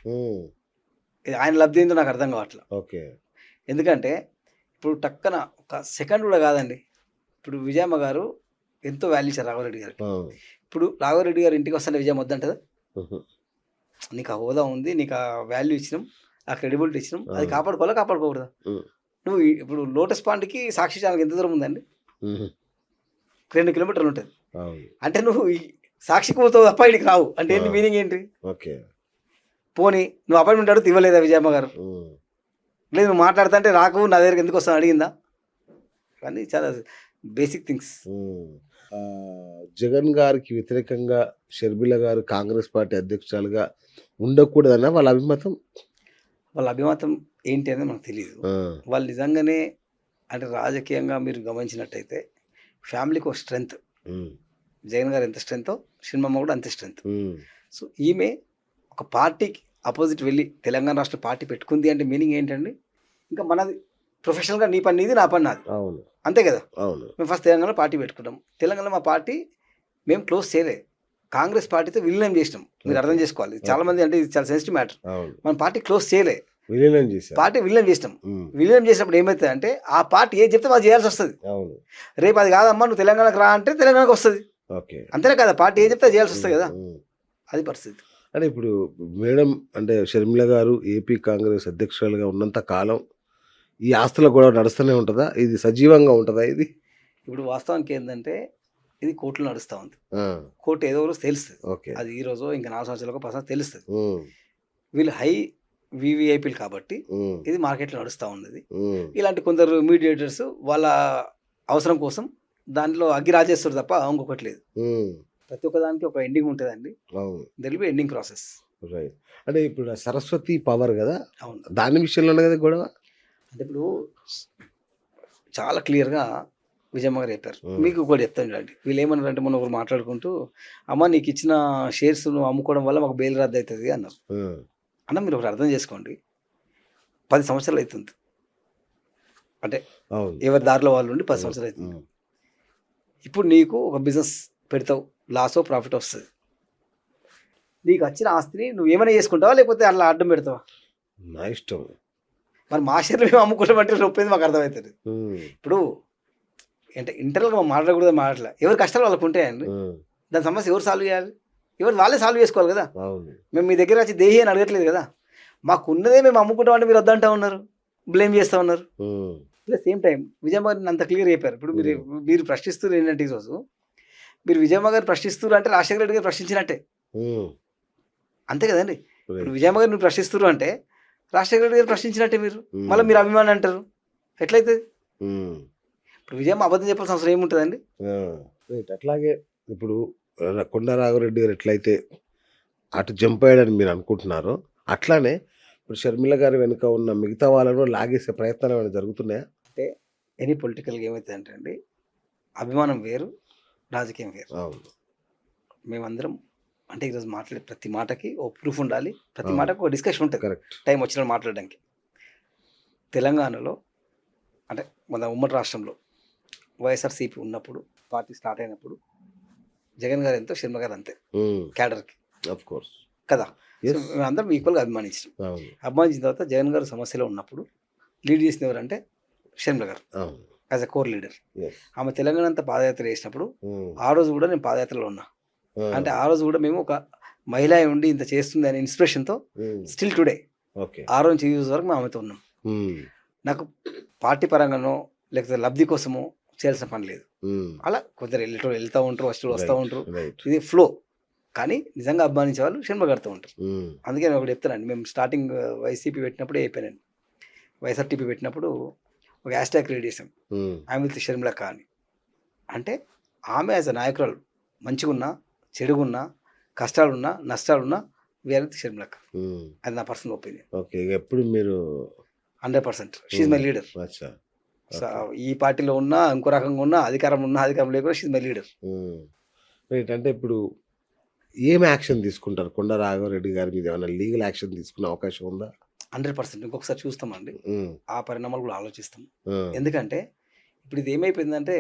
ఆయన లబ్ధి ఏంటో నాకు అర్థం కావట్లేదు. ఎందుకంటే ఇప్పుడు టక్కన ఒక సెకండ్ కూడా కాదండి, ఇప్పుడు విజయమ్మ గారు ఎంతో వాల్యూ ఇచ్చారు రాఘవరెడ్డి గారికి. ఇప్పుడు రాఘవరెడ్డి గారు ఇంటికి వస్తానే విజయం వద్దంటదా? నీకు ఆ హోదా ఉంది, నీకు ఆ వాల్యూ ఇచ్చినాం, ఆ క్రెడిబిలిటీ ఇచ్చినాం, అది కాపాడుకోకూడదా? నువ్వు ఇప్పుడు లోటస్ పాండ్కి సాక్షి ఛానల్కి ఎంత దూరం ఉందండి? 2 కిలోమీటర్లు ఉంటుంది. అంటే నువ్వు సాక్షికి పోతావు తప్ప ఇక్కడికి రావు అంటే ఏంటి మీనింగ్ ఏంటి? పోనీ నువ్వు అపాయింట్మెంట్ అడుగుతూ ఇవ్వలేదా విజయమ్మ గారు? లేదు నువ్వు మాట్లాడుతా అంటే రాకు, నా దగ్గరికి ఎందుకు వస్తాను అడిగిందా? కానీ చాలా బేసిక్ థింగ్స్. జగన్ గారికి వ్యతిరేకంగా షర్మిల గారు కాంగ్రెస్ పార్టీ అధ్యక్షురాలుగా ఉండకూడదన్న వాళ్ళ అభిమతం. వాళ్ళ అభిమతం ఏంటి అనేది మనకు తెలియదు. వాళ్ళు నిజంగానే అంటే రాజకీయంగా మీరు గమనించినట్టయితే ఫ్యామిలీకి ఒక స్ట్రెంగ్త్, జగన్ గారు ఎంత స్ట్రెంగ్తో షర్మిలమ్మ కూడా అంతే స్ట్రెంగ్త్. సో ఈమె ఒక పార్టీకి అపోజిట్ వెళ్ళి తెలంగాణ రాష్ట్ర పార్టీ పెట్టుకుంది అంటే మీనింగ్ ఏంటండి? ఇంకా మనది ప్రొఫెషనల్గా నీ పని నీది, నా పని నాది, అంతే కదా. మేము ఫస్ట్ తెలంగాణలో పార్టీ పెట్టుకున్నాం. తెలంగాణలో మా పార్టీ మేము క్లోజ్ చేయలే, కాంగ్రెస్ పార్టీతో విలీనం చేసినాం. మీరు అర్థం చేసుకోవాలి. చాలా మంది అంటే ఇది చాలా సెన్సిటివ్ మ్యాటర్. మన పార్టీ క్లోజ్ చేయలే, విలీనం చేశారు. పార్టీ విలీనం చేసినాం. ఉమ్, విలీనం చేసినప్పుడు ఏమవుతుంది అంటే ఆ పార్టీ ఏది చెప్తే అది చేయాల్సి వస్తుంది. అవును. రేపు అది కాదమ్మా నువ్వు తెలంగాణకు రా అంటే తెలంగాణకు వస్తుంది. ఓకే. అంతేనే కదా, పార్టీ ఏది చెప్తే అది చేయాల్సి వస్తుంది కదా, ఉమ్. అది పరిస్థితి. అంటే ఇప్పుడు మేడం అంటే షర్మిల గారు ఏపీ కాంగ్రెస్ అధ్యక్షురాలుగా ఉన్నంత కాలం ఈ ఆస్తుల గొడవ నడుస్తూనే ఉంటుందా? ఇది సజీవంగా ఉంటుందా ఇది? ఇప్పుడు వాస్తవానికి ఏంటంటే ఇది కోర్టులో నడుస్తూ ఉంది. ఆ, కోర్టు ఏదో రోజు తెలుస్తుంది. ఓకే. అది ఈ రోజు ఇంకా 4 సంవత్సరాలకు పర్సెంట్ తెలుస్తుంది. ఉమ్, వీళ్ళు హై వివిఐపీలు కాబట్టి ఉమ్, ఇది మార్కెట్లో నడుస్తూ ఉన్నది. ఉమ్, ఇలాంటి కొందరు మీడియేటర్స్ వాళ్ళ అవసరం కోసం దాంట్లో అగ్గి రాజేస్తారు తప్ప ఇంకొకటి లేదు. ఉమ్, ప్రతి ఒక్క దానికి ఒక ఎండింగ్ ఉంటుందండి. అవును. There will be ending process. Right. అంటే ఇప్పుడు ఆ సరస్వతి పవర్ కదా, అవును. దాని విషయంలోనే కదా గొడవ. అంటే ఇప్పుడు చాలా క్లియర్గా విజయమ్మ గారు చెప్పారు. మీకు కూడా చెప్తాను చూడండి. వీళ్ళు ఏమన్నారంటే మొన్న ఒకరు మాట్లాడుకుంటూ అమ్మ నీకు ఇచ్చిన షేర్స్ నువ్వు అమ్ముకోవడం వల్ల మాకు బెయిల్ రద్దు అవుతుంది అన్నారు. ఉమ్, అన్న మీరు ఒకటి అర్థం చేసుకోండి, 10 సంవత్సరాలు అవుతుంది. అంటే అవును. ఎవరి దారిలో వాళ్ళు ఉండి 10 సంవత్సరాలు అవుతుంది. ఉమ్, ఇప్పుడు నీకు ఒక బిజినెస్ పెడతావు, లాసో ప్రాఫిట్ వస్తుంది. నీకు వచ్చిన ఆస్తిని నువ్వు ఏమైనా చేసుకుంటావా లేకపోతే అట్లా అడ్డం పెడతావా? నా ఇష్టం. మరి మా షేర్లు మేము అమ్ముకుంటామంటే నొప్పేది మాకు అర్థమవుతుంది. ఉమ్, ఇప్పుడు అంటే ఇంటర్నల్గా మనం మాట్లాడకూడదు, మాట్లాడాలి. ఎవరి కష్టాలు వాళ్ళకు ఉంటాయండి. ఉమ్, దాని సమస్య ఎవరు సాల్వ్ చేయాలి? ఎవరు వాళ్ళే సాల్వ్ చేసుకోవాలి కదా. అవును. మేము మీ దగ్గర వచ్చి దేహి అని అడగట్లేదు కదా. మాకు ఉన్నదే మేము అమ్ముకుంటాం అంటే మీరు వద్దంటా ఉన్నారు, బ్లేమ్ చేస్తూ ఉన్నారు. Um, at the same time Vijayamma గారిని అంత క్లియర్ చెప్పారు. ఇప్పుడు మీరు ప్రశ్నిస్తున్నారు ఏంటంటే ఈరోజు మీరు విజయమ్మ గారు ప్రశ్నిస్తున్నారు అంటే రాజశేఖర రెడ్డి గారు ప్రశ్నించినట్టే, ఉమ్, అంతే కదండి. ఇప్పుడు రైట్. విజయమ్మ గారు మీరు ప్రశ్నిస్తున్నారు అంటే రాజశేఖర రెడ్డి గారు ప్రశ్నించినట్టే. మీరు ఉమ్, మళ్ళీ మీరు అభిమాని అంటారు, ఎట్లయితే? ఉమ్, ఇప్పుడు విజయమ్మ అబద్ధం చెప్పాల్సిన అవసరం ఏముంటుందండి? ఆ, రైట్. అట్లాగే ఇప్పుడు కొండా రాఘవరెడ్డి గారు ఎట్లయితే అటు జంప్ అయ్యాడని మీరు అనుకుంటున్నారో అట్లానే ఇప్పుడు షర్మిల గారి వెనుక ఉన్న మిగతా వాళ్ళను లాగేసే ప్రయత్నాలు ఏమైనా జరుగుతున్నాయా? అంటే ఎనీ పొలిటికల్గా ఏమైతే అంటే అండి, అభిమానం వేరు, రాజకీయం వేరు. అవును. మేమందరం అంటే ఈరోజు మాట్లాడే ప్రతి మాటకి ఓ ప్రూఫ్ ఉండాలి, ప్రతి అవును. మాటకు ఒక డిస్కషన్ ఉంటుంది, కరెక్ట్. టైం వచ్చిన మాట్లాడడానికి. తెలంగాణలో అంటే మన ఉమ్మడి రాష్ట్రంలో వైఎస్ఆర్సీపీ ఉన్నప్పుడు, పార్టీ స్టార్ట్ అయినప్పుడు జగన్ గారు ఎంతో, షర్మిల గారు అంతే క్యాడర్కి ఆఫ్ కోర్స్. కదా. So Yes. మేమందరం ఈక్వల్గా అభిమానించాం. అవును. అభిమానించిన తర్వాత జగన్ గారు సమస్యలో ఉన్నప్పుడు లీడ్ చేసిన ఎవరంటే షర్మిల గారు అవును. As a core leader. Yes. ఆమె తెలంగాణ అంతా పాదయాత్ర చేసినప్పుడు ఉమ్, ఆ రోజు కూడా నేను పాదయాత్రలో ఉన్నా. ఆ, అంటే ఆ రోజు కూడా మేము ఒక మహిళ ఉండి ఇంత చేస్తుంది అనే ఇన్స్పిరేషన్తో ఉమ్, స్టిల్ టుడే ఓకే. ఆ రోజు నుంచి ఈ రోజు వరకు మేము ఆమెతో ఉన్నాం. ఉమ్, నాకు పార్టీ పరంగానో లేకపోతే లబ్ధి కోసమో చేయాల్సిన పని లేదు. ఉమ్, అలా కొందరు వెళ్తూ ఉంటారు, వస్తూ ఉంటారు, రైట్. ఇది ఫ్లో. కానీ నిజంగా అభిమానించే వాళ్ళు షర్మిల గారితో ఉంటారు. ఉమ్, అందుకే నేను ఒకటి చెప్తానండి, మేము స్టార్టింగ్ వైసీపీ పెట్టినప్పుడే అయిపోయాను, వైఎస్ఆర్టీపీ పెట్టినప్పుడు ఒక హ్యాష్ ట్యాగ్ క్రియేట్ చేసాం, ఉమ్, ఆమె విత్ షర్మిల అని. అంటే ఆమె యాజ్ అ నాయకురాలు మంచిగున్నా చెడుగున్నా కష్టాలున్నా నష్టాలున్నా వీఆర్ విత్ షర్మిల. ఉమ్, అది నా పర్సనల్ ఒపీనియన్. ఓకే. ఇక ఎప్పుడు మీరు 100% షీఈ్ మై లీడర్. అచ్చా. ఈ పార్టీలో ఉన్నా ఇంకో రకంగా ఉన్నా అధికారం లేకుండా షీఈ్ మై లీడర్. Um, right. అంటే ఇప్పుడు ఏం యాక్షన్ తీసుకుంటారు? కొండా రాఘవరెడ్డి గారి మీద ఏమైనా లీగల్ యాక్షన్ తీసుకునే అవకాశం ఉందా? 100% ఇంకొకసారి చూస్తామండి, ఉమ్, ఆ పరిణామాలు కూడా ఆలోచిస్తాం. ఆ, ఎందుకంటే ఇప్పుడు ఇది ఏమైపోయిందంటే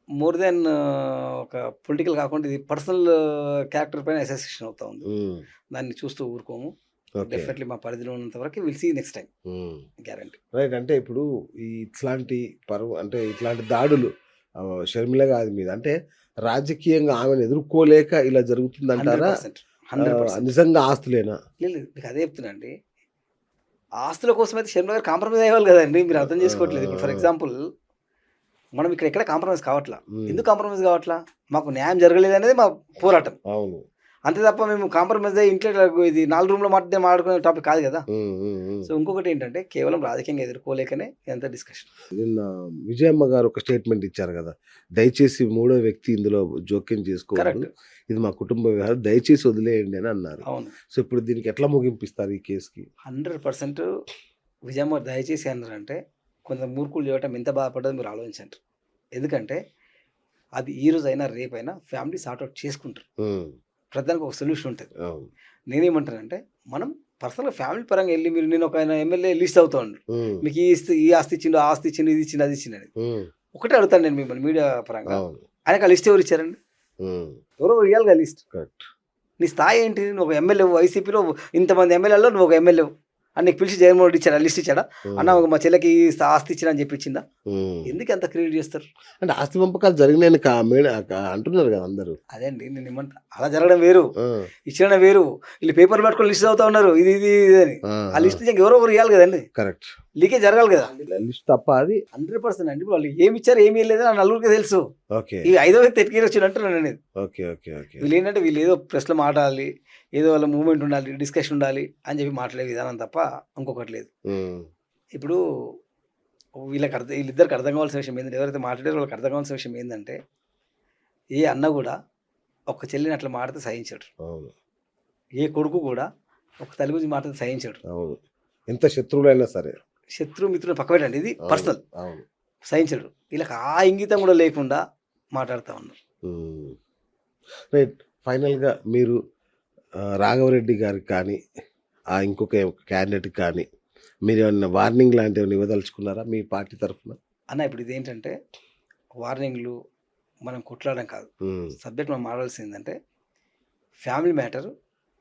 మోర్ దెన్ ఒక పొలిటికల్ కాకుండా ఇది పర్సనల్ క్యారెక్టర్ పైన అసోసియేషన్ అవుతా ఉంది. ఉమ్, దాన్ని చూస్తూ ఊరుకోము. ఓకే. డెఫినెట్లీ మా పరిధిలో ఉన్నంత వరకు will see next time, um, guarantee. Right. అంటే ఇప్పుడు ఇట్లాంటి అంటే ఇట్లాంటి దాడులు షర్మిల గారి మీద అంటే రాజకీయంగా ఆమెను ఎదుర్కోలేక ఇలా జరుగుతుందంటారా? 100%. నిజంగా ఆస్తులేనా? లేదు మీకు అదే చెప్తున్నాండి, ఆస్తుల కోసం అయితే షర్మిల గారు కాంప్రమైజ్ అయ్యేవాళ్ళు కదండి. మీరు అర్థం చేసుకోవట్లేదు. ఇప్పుడు ఫర్ ఎగ్జాంపుల్ మనం ఇక్కడ ఎక్కడ కాంప్రమైజ్ కావట్లా. ఎందుకు కాంప్రమైజ్ కావట్లా? మాకు న్యాయం జరగలేదు అనేది మా పోరాటం, అవును. అంతే తప్ప మేము కాంప్రమైజ్ అయ్యి ఇంట్లో ఇది 4 రూమ్లో మాట్లాడుకునే టాపిక్ కాదు కదా. ఉమ్, ఉమ్, ఉమ్. సో ఇంకొకటి ఏంటంటే కేవలం రాజకీయంగా ఎదుర్కోలేకనే ఎంత డిస్కషన్. నిన్న విజయమ్మ గారు ఒక స్టేట్మెంట్ ఇచ్చారు కదా, దయచేసి మూడో వ్యక్తి ఇందులో జోక్యం చేసుకోవద్దు, కరెక్ట్. ఇది మా కుటుంబ వ్యవహారం, దయచేసి వదిలేయండి అని అన్నారు. అవును, సో ఇప్పుడు దీనికి ఎట్లా ముగింపిస్తారు ఈ కేసుకి? 100% విజయమ్మ దయచేసి అన్నారంటే కొంత మూర్ఖులు చేయటం ఎంత బాధపడ్డదో మీరు ఆలోచించండి. ఎందుకంటే అది ఈ రోజు అయినా రేపైనా ఫ్యామిలీ సార్ట్అవుట్ చేసుకుంటారు. ఉమ్, ప్రతిదానికి ఒక సొల్యూషన్ ఉంటుంది. అవును. నేనేమంటానంటే మనం పర్సనల్గా ఫ్యామిలీ పరంగా వెళ్ళి మీరు నేను ఒక ఎమ్మెల్యే లిస్ట్ అవుతా ఉండు, ఉమ్, మీకు ఈ ఆస్తి ఇచ్చిండు, ఆ ఆస్తి ఇచ్చిండు, ఇది ఇచ్చిండు, అది ఇచ్చిండు అని ఉమ్, ఒకటే అడుగుతాను నేను మిమ్మల్ని మీడియా పరంగా. అవును. ఆయనకు ఆ లిస్ట్ ఎవరు ఇచ్చారండి? ఉమ్, ఎవరో ఇవ్వాలి కదా లిస్ట్. కరెక్ట్. నీ స్థాయి ఏంటి? నువ్వు ఒక ఎమ్మెల్యే, వైసీపీలో ఇంతమంది ఎమ్మెల్యేలో నువ్వు ఒక ఎమ్మెల్యే అని నీకు పిలిచి జగన్మోహన్ రెడ్డి ఇచ్చాడా లిస్ట్ ఇచ్చాడా ఉమ్, అన్న మా చెల్లెకి ఈ ఆస్తి ఇచ్చిన అని చెప్పించిందా ఉమ్. ఎందుకు అంత క్రియేట్ చేస్తారు అంటే ఆస్తి పంపకాలు జరిగినాయని అంటున్నారు కదా అందరూ. అదే అండి నేను ఏమంటా అలా జరగడం వేరు ఆ, ఇచ్చిన వేరు వీళ్ళు పేపర్ పట్టుకొని లిస్ట్ అవుతా ఉన్నారు ఇది ఇది ఇది అని ఆ, ఆ లిస్ట్ ఇంకా ఎవరో ఒకరు ఇవ్వాలి కదండి కరెక్ట్. లీకేజ్ జరగాలి కదా లిస్ట్ తప్ప అది. 100% అండి వాళ్ళు ఏమి ఇచ్చారు ఏమి లేదు ఆ నలుగురికి తెలుసు ఓకే ఈ 5వ వ్యక్తి ఎత్తికి వచ్చినట్టు నేను అనేది ఓకే ఓకే ఓకే. వీళ్ళు ఏంటంటే వీళ్ళు ఏదో ప్రెస్లో మాట్లాడాలి ఏదో వాళ్ళ మూమెంట్ ఉండాలి డిస్కషన్ ఉండాలి అని చెప్పి మాట్లాడే విధానం తప్ప ఇంకొకటి లేదు ఉమ్, ఇప్పుడు వీళ్ళిద్దరికి అర్థం కావాల్సిన విషయం ఏంటంటే ఎవరైతే మాట్లాడారో వాళ్ళకి అర్థం కావాల్సిన విషయం ఏంటంటే ఏ అన్న కూడా ఒక చెల్లిని అట్లా మాట్లాడితే సహించాడు అవును ఏ కొడుకు కూడా ఒక తల్లి గురించి మాట్లాడితే సహించాడు అవును. ఎంత శత్రువులైనా సరే. శత్రు మిత్రులు పక్క పెట్టండి ఇది అవును, పర్సనల్ అవును. సహించాడు వీళ్ళకి ఆ ఇంగితం కూడా లేకుండా మాట్లాడుతూ ఉన్నారు ఉమ్. రైట్. ఫైనల్గా మీరు రాఘవరెడ్డి గారికి కానీ ఇంకొక క్యాండిడేట్కి కానీ మీరు ఏమన్నా వార్నింగ్ లాంటివి ఏమైనా ఇవ్వదలుచుకున్నారా మీ పార్టీ తరఫున? అన్న ఇప్పుడు ఇదేంటంటే వార్నింగ్లు మనం కొట్లాడడం కాదు సబ్జెక్ట్ మనం మాట్లాడాల్సింది ఏంటంటే ఫ్యామిలీ మ్యాటర్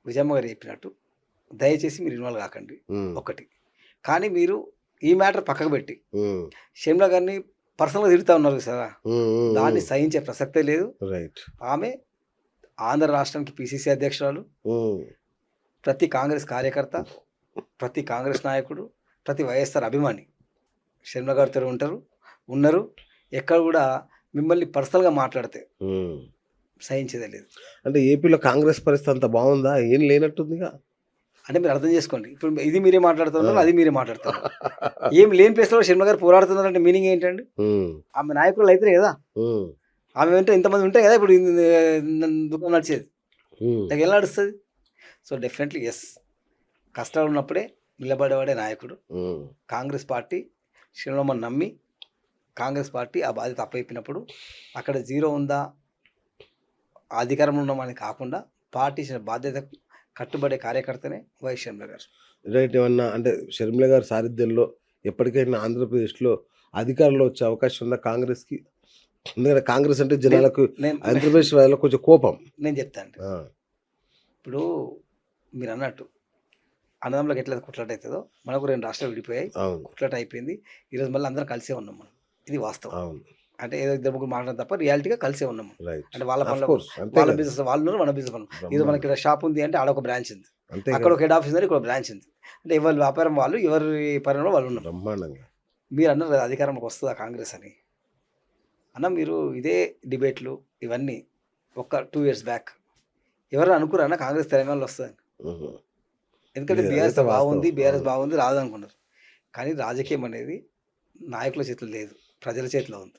విజయమ్మ గారు చెప్పినట్టు దయచేసి మీరు ఇన్వాల్వ్ కాకండి ఒకటి కానీ మీరు ఈ మ్యాటర్ పక్కకు పెట్టి షర్మిల గారిని పర్సనల్గా తిరుగుతూ ఉన్నారు కదా దాన్ని సహించే ప్రసక్తే లేదు. రైట్. ఆమె ఆంధ్ర రాష్ట్రానికి పిసిసి అధ్యక్షురాలు, ప్రతి కాంగ్రెస్ కార్యకర్త, ప్రతి కాంగ్రెస్ నాయకుడు, ప్రతి వైఎస్ఆర్ అభిమాని షర్మిల గారితో ఉన్నారు. ఎక్కడ కూడా మిమ్మల్ని పర్సనల్గా మాట్లాడితే సహించేదే లేదు. అంటే ఏపీలో కాంగ్రెస్ పరిస్థితి అంత బాగుందా? ఏం లేనట్టుందిగా. అంటే మీరు అర్థం చేసుకోండి ఇప్పుడు ఇది మీరే మాట్లాడుతున్నారు అది మీరే మాట్లాడుతున్నారు ఏం లేని ప్లేస్లో షర్మిల గారు పోరాడుతున్నారు అంటే మీనింగ్ ఏంటండి? ఆమె నాయకులు అయితే కదా ఆమె వెంట ఇంతమంది ఉంటాయి కదా ఇప్పుడు దుకాణం నడిచేది నాకు ఎలా నడుస్తుంది? సో డెఫినెట్లీ ఎస్ కష్టాలు ఉన్నప్పుడే నిలబడేవాడే నాయకుడు. కాంగ్రెస్ పార్టీ శ్రీరామని నమ్మి కాంగ్రెస్ పార్టీ ఆ బాధ్యత అప్పయిపోయినప్పుడు అక్కడ జీరో ఉందా అధికారంలో ఉన్నామని కాకుండా పార్టీ ఇచ్చిన బాధ్యతకు కట్టుబడే కార్యకర్తనే వైఎస్ షర్మిల గారు. రైట్. ఏమన్నా అంటే షర్మిల గారి సారథ్యంలో ఎప్పటికైనా ఆంధ్రప్రదేశ్లో అధికారంలో వచ్చే అవకాశం ఉందా కాంగ్రెస్కి? ఎందుకంటే కాంగ్రెస్ అంటే జనాలకు ఆంధ్రప్రదేశ్ వాళ్ళకి కొంచెం కోపం. నేను చెప్తాను ఇప్పుడు మీరు అన్నట్టు అన్నదమ్ములకు ఎట్లా కొట్లాట అవుతుందో మనకు 2 రాష్ట్రాలు విడిపోయాయి కొట్లాట అయిపోయింది. ఈరోజు మళ్ళీ అందరం కలిసే ఉన్నాం మనం ఇది వాస్తవం. అంటే ఏదో 2-3 మాట్లాడడం తప్ప రియాలిటీగా కలిసే ఉన్నాం. అంటే వాళ్ళ పనులు వాళ్ళ బిజినెస్ వాళ్ళు ఉన్నారు మన బిజినెస్ పనులు. ఇది మనకి ఇక్కడ షాప్ ఉంది అంటే ఆడ ఒక బ్రాంచ్ ఉంది అక్కడ ఒక హెడ్ ఆఫీస్ ఉంది ఇక్కడ బ్రాంచ్ ఉంది అంటే ఎవరి వ్యాపారం వాళ్ళు ఎవరి పరిణామం వాళ్ళు ఉన్నారు. బ్రహ్మాండంగా మీరు అన్నారు కదా అధికారంలోకి వస్తుందా కాంగ్రెస్ అని అన్న మీరు ఇదే డిబేట్లు ఇవన్నీ ఒక 2 years బ్యాక్ ఎవరైనా అనుకున్నారన్నా కాంగ్రెస్ తెలంగాణలో వస్తుందని? ఎందుకంటే బీఆర్ఎస్ బాగుంది రాదు అనుకున్నారు. కానీ రాజకీయం అనేది నాయకుల చేతిలో లేదు ప్రజల చేతిలో ఉంది.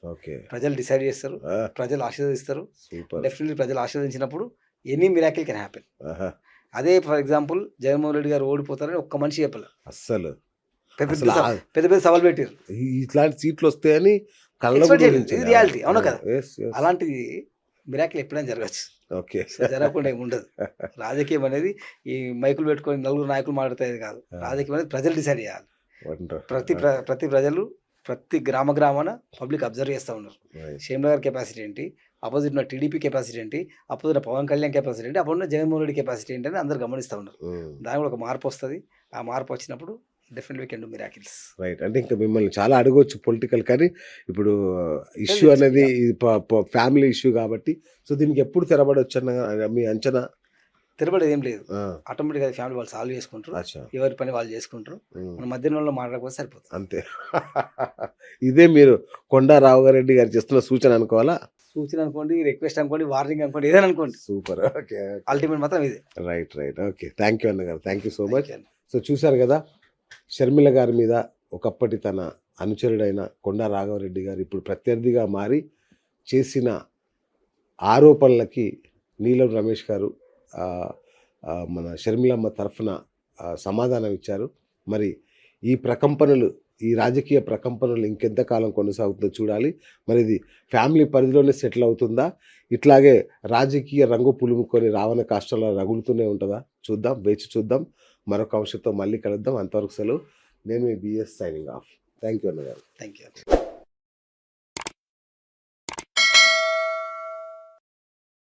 ప్రజలు డిసైడ్ చేస్తారు ప్రజలు ఆశీర్వదిస్తారు. డెఫినెట్లీ ప్రజలు ఆశీర్వదించినప్పుడు ఎనీ మిరాకిల్ కెన్ హ్యాపెన్. అదే ఫర్ ఎగ్జాంపుల్ జగన్మోహన్ రెడ్డి గారు ఓడిపోతారని ఒక్క మనిషి చెప్పలే అస్సలు పెద్ద సవాల్ పెట్టారు ఇట్లాంటి సీట్లు వస్తాయని ఇది రియాలిటీ అవునా కదా. అలాంటిది మిరాకిల్ ఎప్పుడైనా జరగచ్చు జరగకుండా ఏమి ఉండదు. రాజకీయం అనేది ఈ మైకులు పెట్టుకొని 4 నాయకులు మాట్లాడతాయి కాదు. రాజకీయం అనేది ప్రజలు డిసైడ్ చేయాలి. ప్రతి ప్రజలు ప్రతి గ్రామాన పబ్లిక్ అబ్జర్వ్ చేస్తూ ఉన్నారు. షర్మిల గారి కెపాసిటీ ఏంటి, అపోజిట్ ఉన్న టీడీపీ కెపాసిటీ ఏంటి, అపోజిట్ పవన్ కళ్యాణ్ కెపాసిటీ ఏంటి, అప్పుడు ఉన్న జగన్మోహన్ రెడ్డి కెపాసిటీ ఏంటి అని అందరు గమనిస్తూ ఉన్నారు. దాని కూడా ఒక మార్పు వస్తుంది. ఆ మార్పు వచ్చినప్పుడు definitely we can do miracles. Right. అంటే ఇంకా మిమ్మల్ని చాలా అడగవచ్చు పొలిటికల్ కానీ ఇప్పుడు ఇష్యూ అనేది ఫ్యామిలీ ఇష్యూ కాబట్టి సో దీనికి ఎప్పుడు తెరబడవచ్చు అన్న మీ అంచనా? తెరబడేది ఏం లేదు. ఆటోమేటిక్గా ఫ్యామిలీ వాళ్ళు సాల్వ్ చేసుకుంటారు. ఎవరి పని వాళ్ళు చేసుకుంటారు. మన మధ్యలో మాట్లాడకపోతే సరిపోతుంది అంతే. ఇదే మీరు కొండా రాఘవరెడ్డి గారు చేస్తున్న సూచన అనుకోవాలా? సూచన అనుకోండి, రిక్వెస్ట్ అనుకోండి, వార్నింగ్ అనుకోండి, ఏదైనా అనుకోండి. సూపర్. ఓకే. అల్టిమేట్ మాత్రం ఇదే. రైట్. ఓకే. థ్యాంక్ యూ అన్నగారు. Thank you so much. So చూశారు కదా షర్మిల గారి మీద ఒకప్పటి తన అనుచరుడైన కొండా రాఘవరెడ్డి గారు ఇప్పుడు ప్రత్యర్థిగా మారి చేసిన ఆరోపణలకి నీలం రమేష్ గారు మన షర్మిలమ్మ తరఫున సమాధానం ఇచ్చారు. మరి ఈ రాజకీయ ప్రకంపనలు ఇంకెంతకాలం కొనసాగుతుందో చూడాలి. మరి ఇది ఫ్యామిలీ పరిధిలోనే సెటిల్ అవుతుందా, ఇట్లాగే రాజకీయ రంగు పులుముకొని రావణ కాష్టంలో రగులుతూనే ఉంటుందా? చూద్దాం, వేచి చూద్దాం. మరొక అంశంతో మళ్ళీ కలుద్దాం. అంతవరకు సెలవు. నేను మీ BS signing off. Thank you అన్నగారు. Thank you.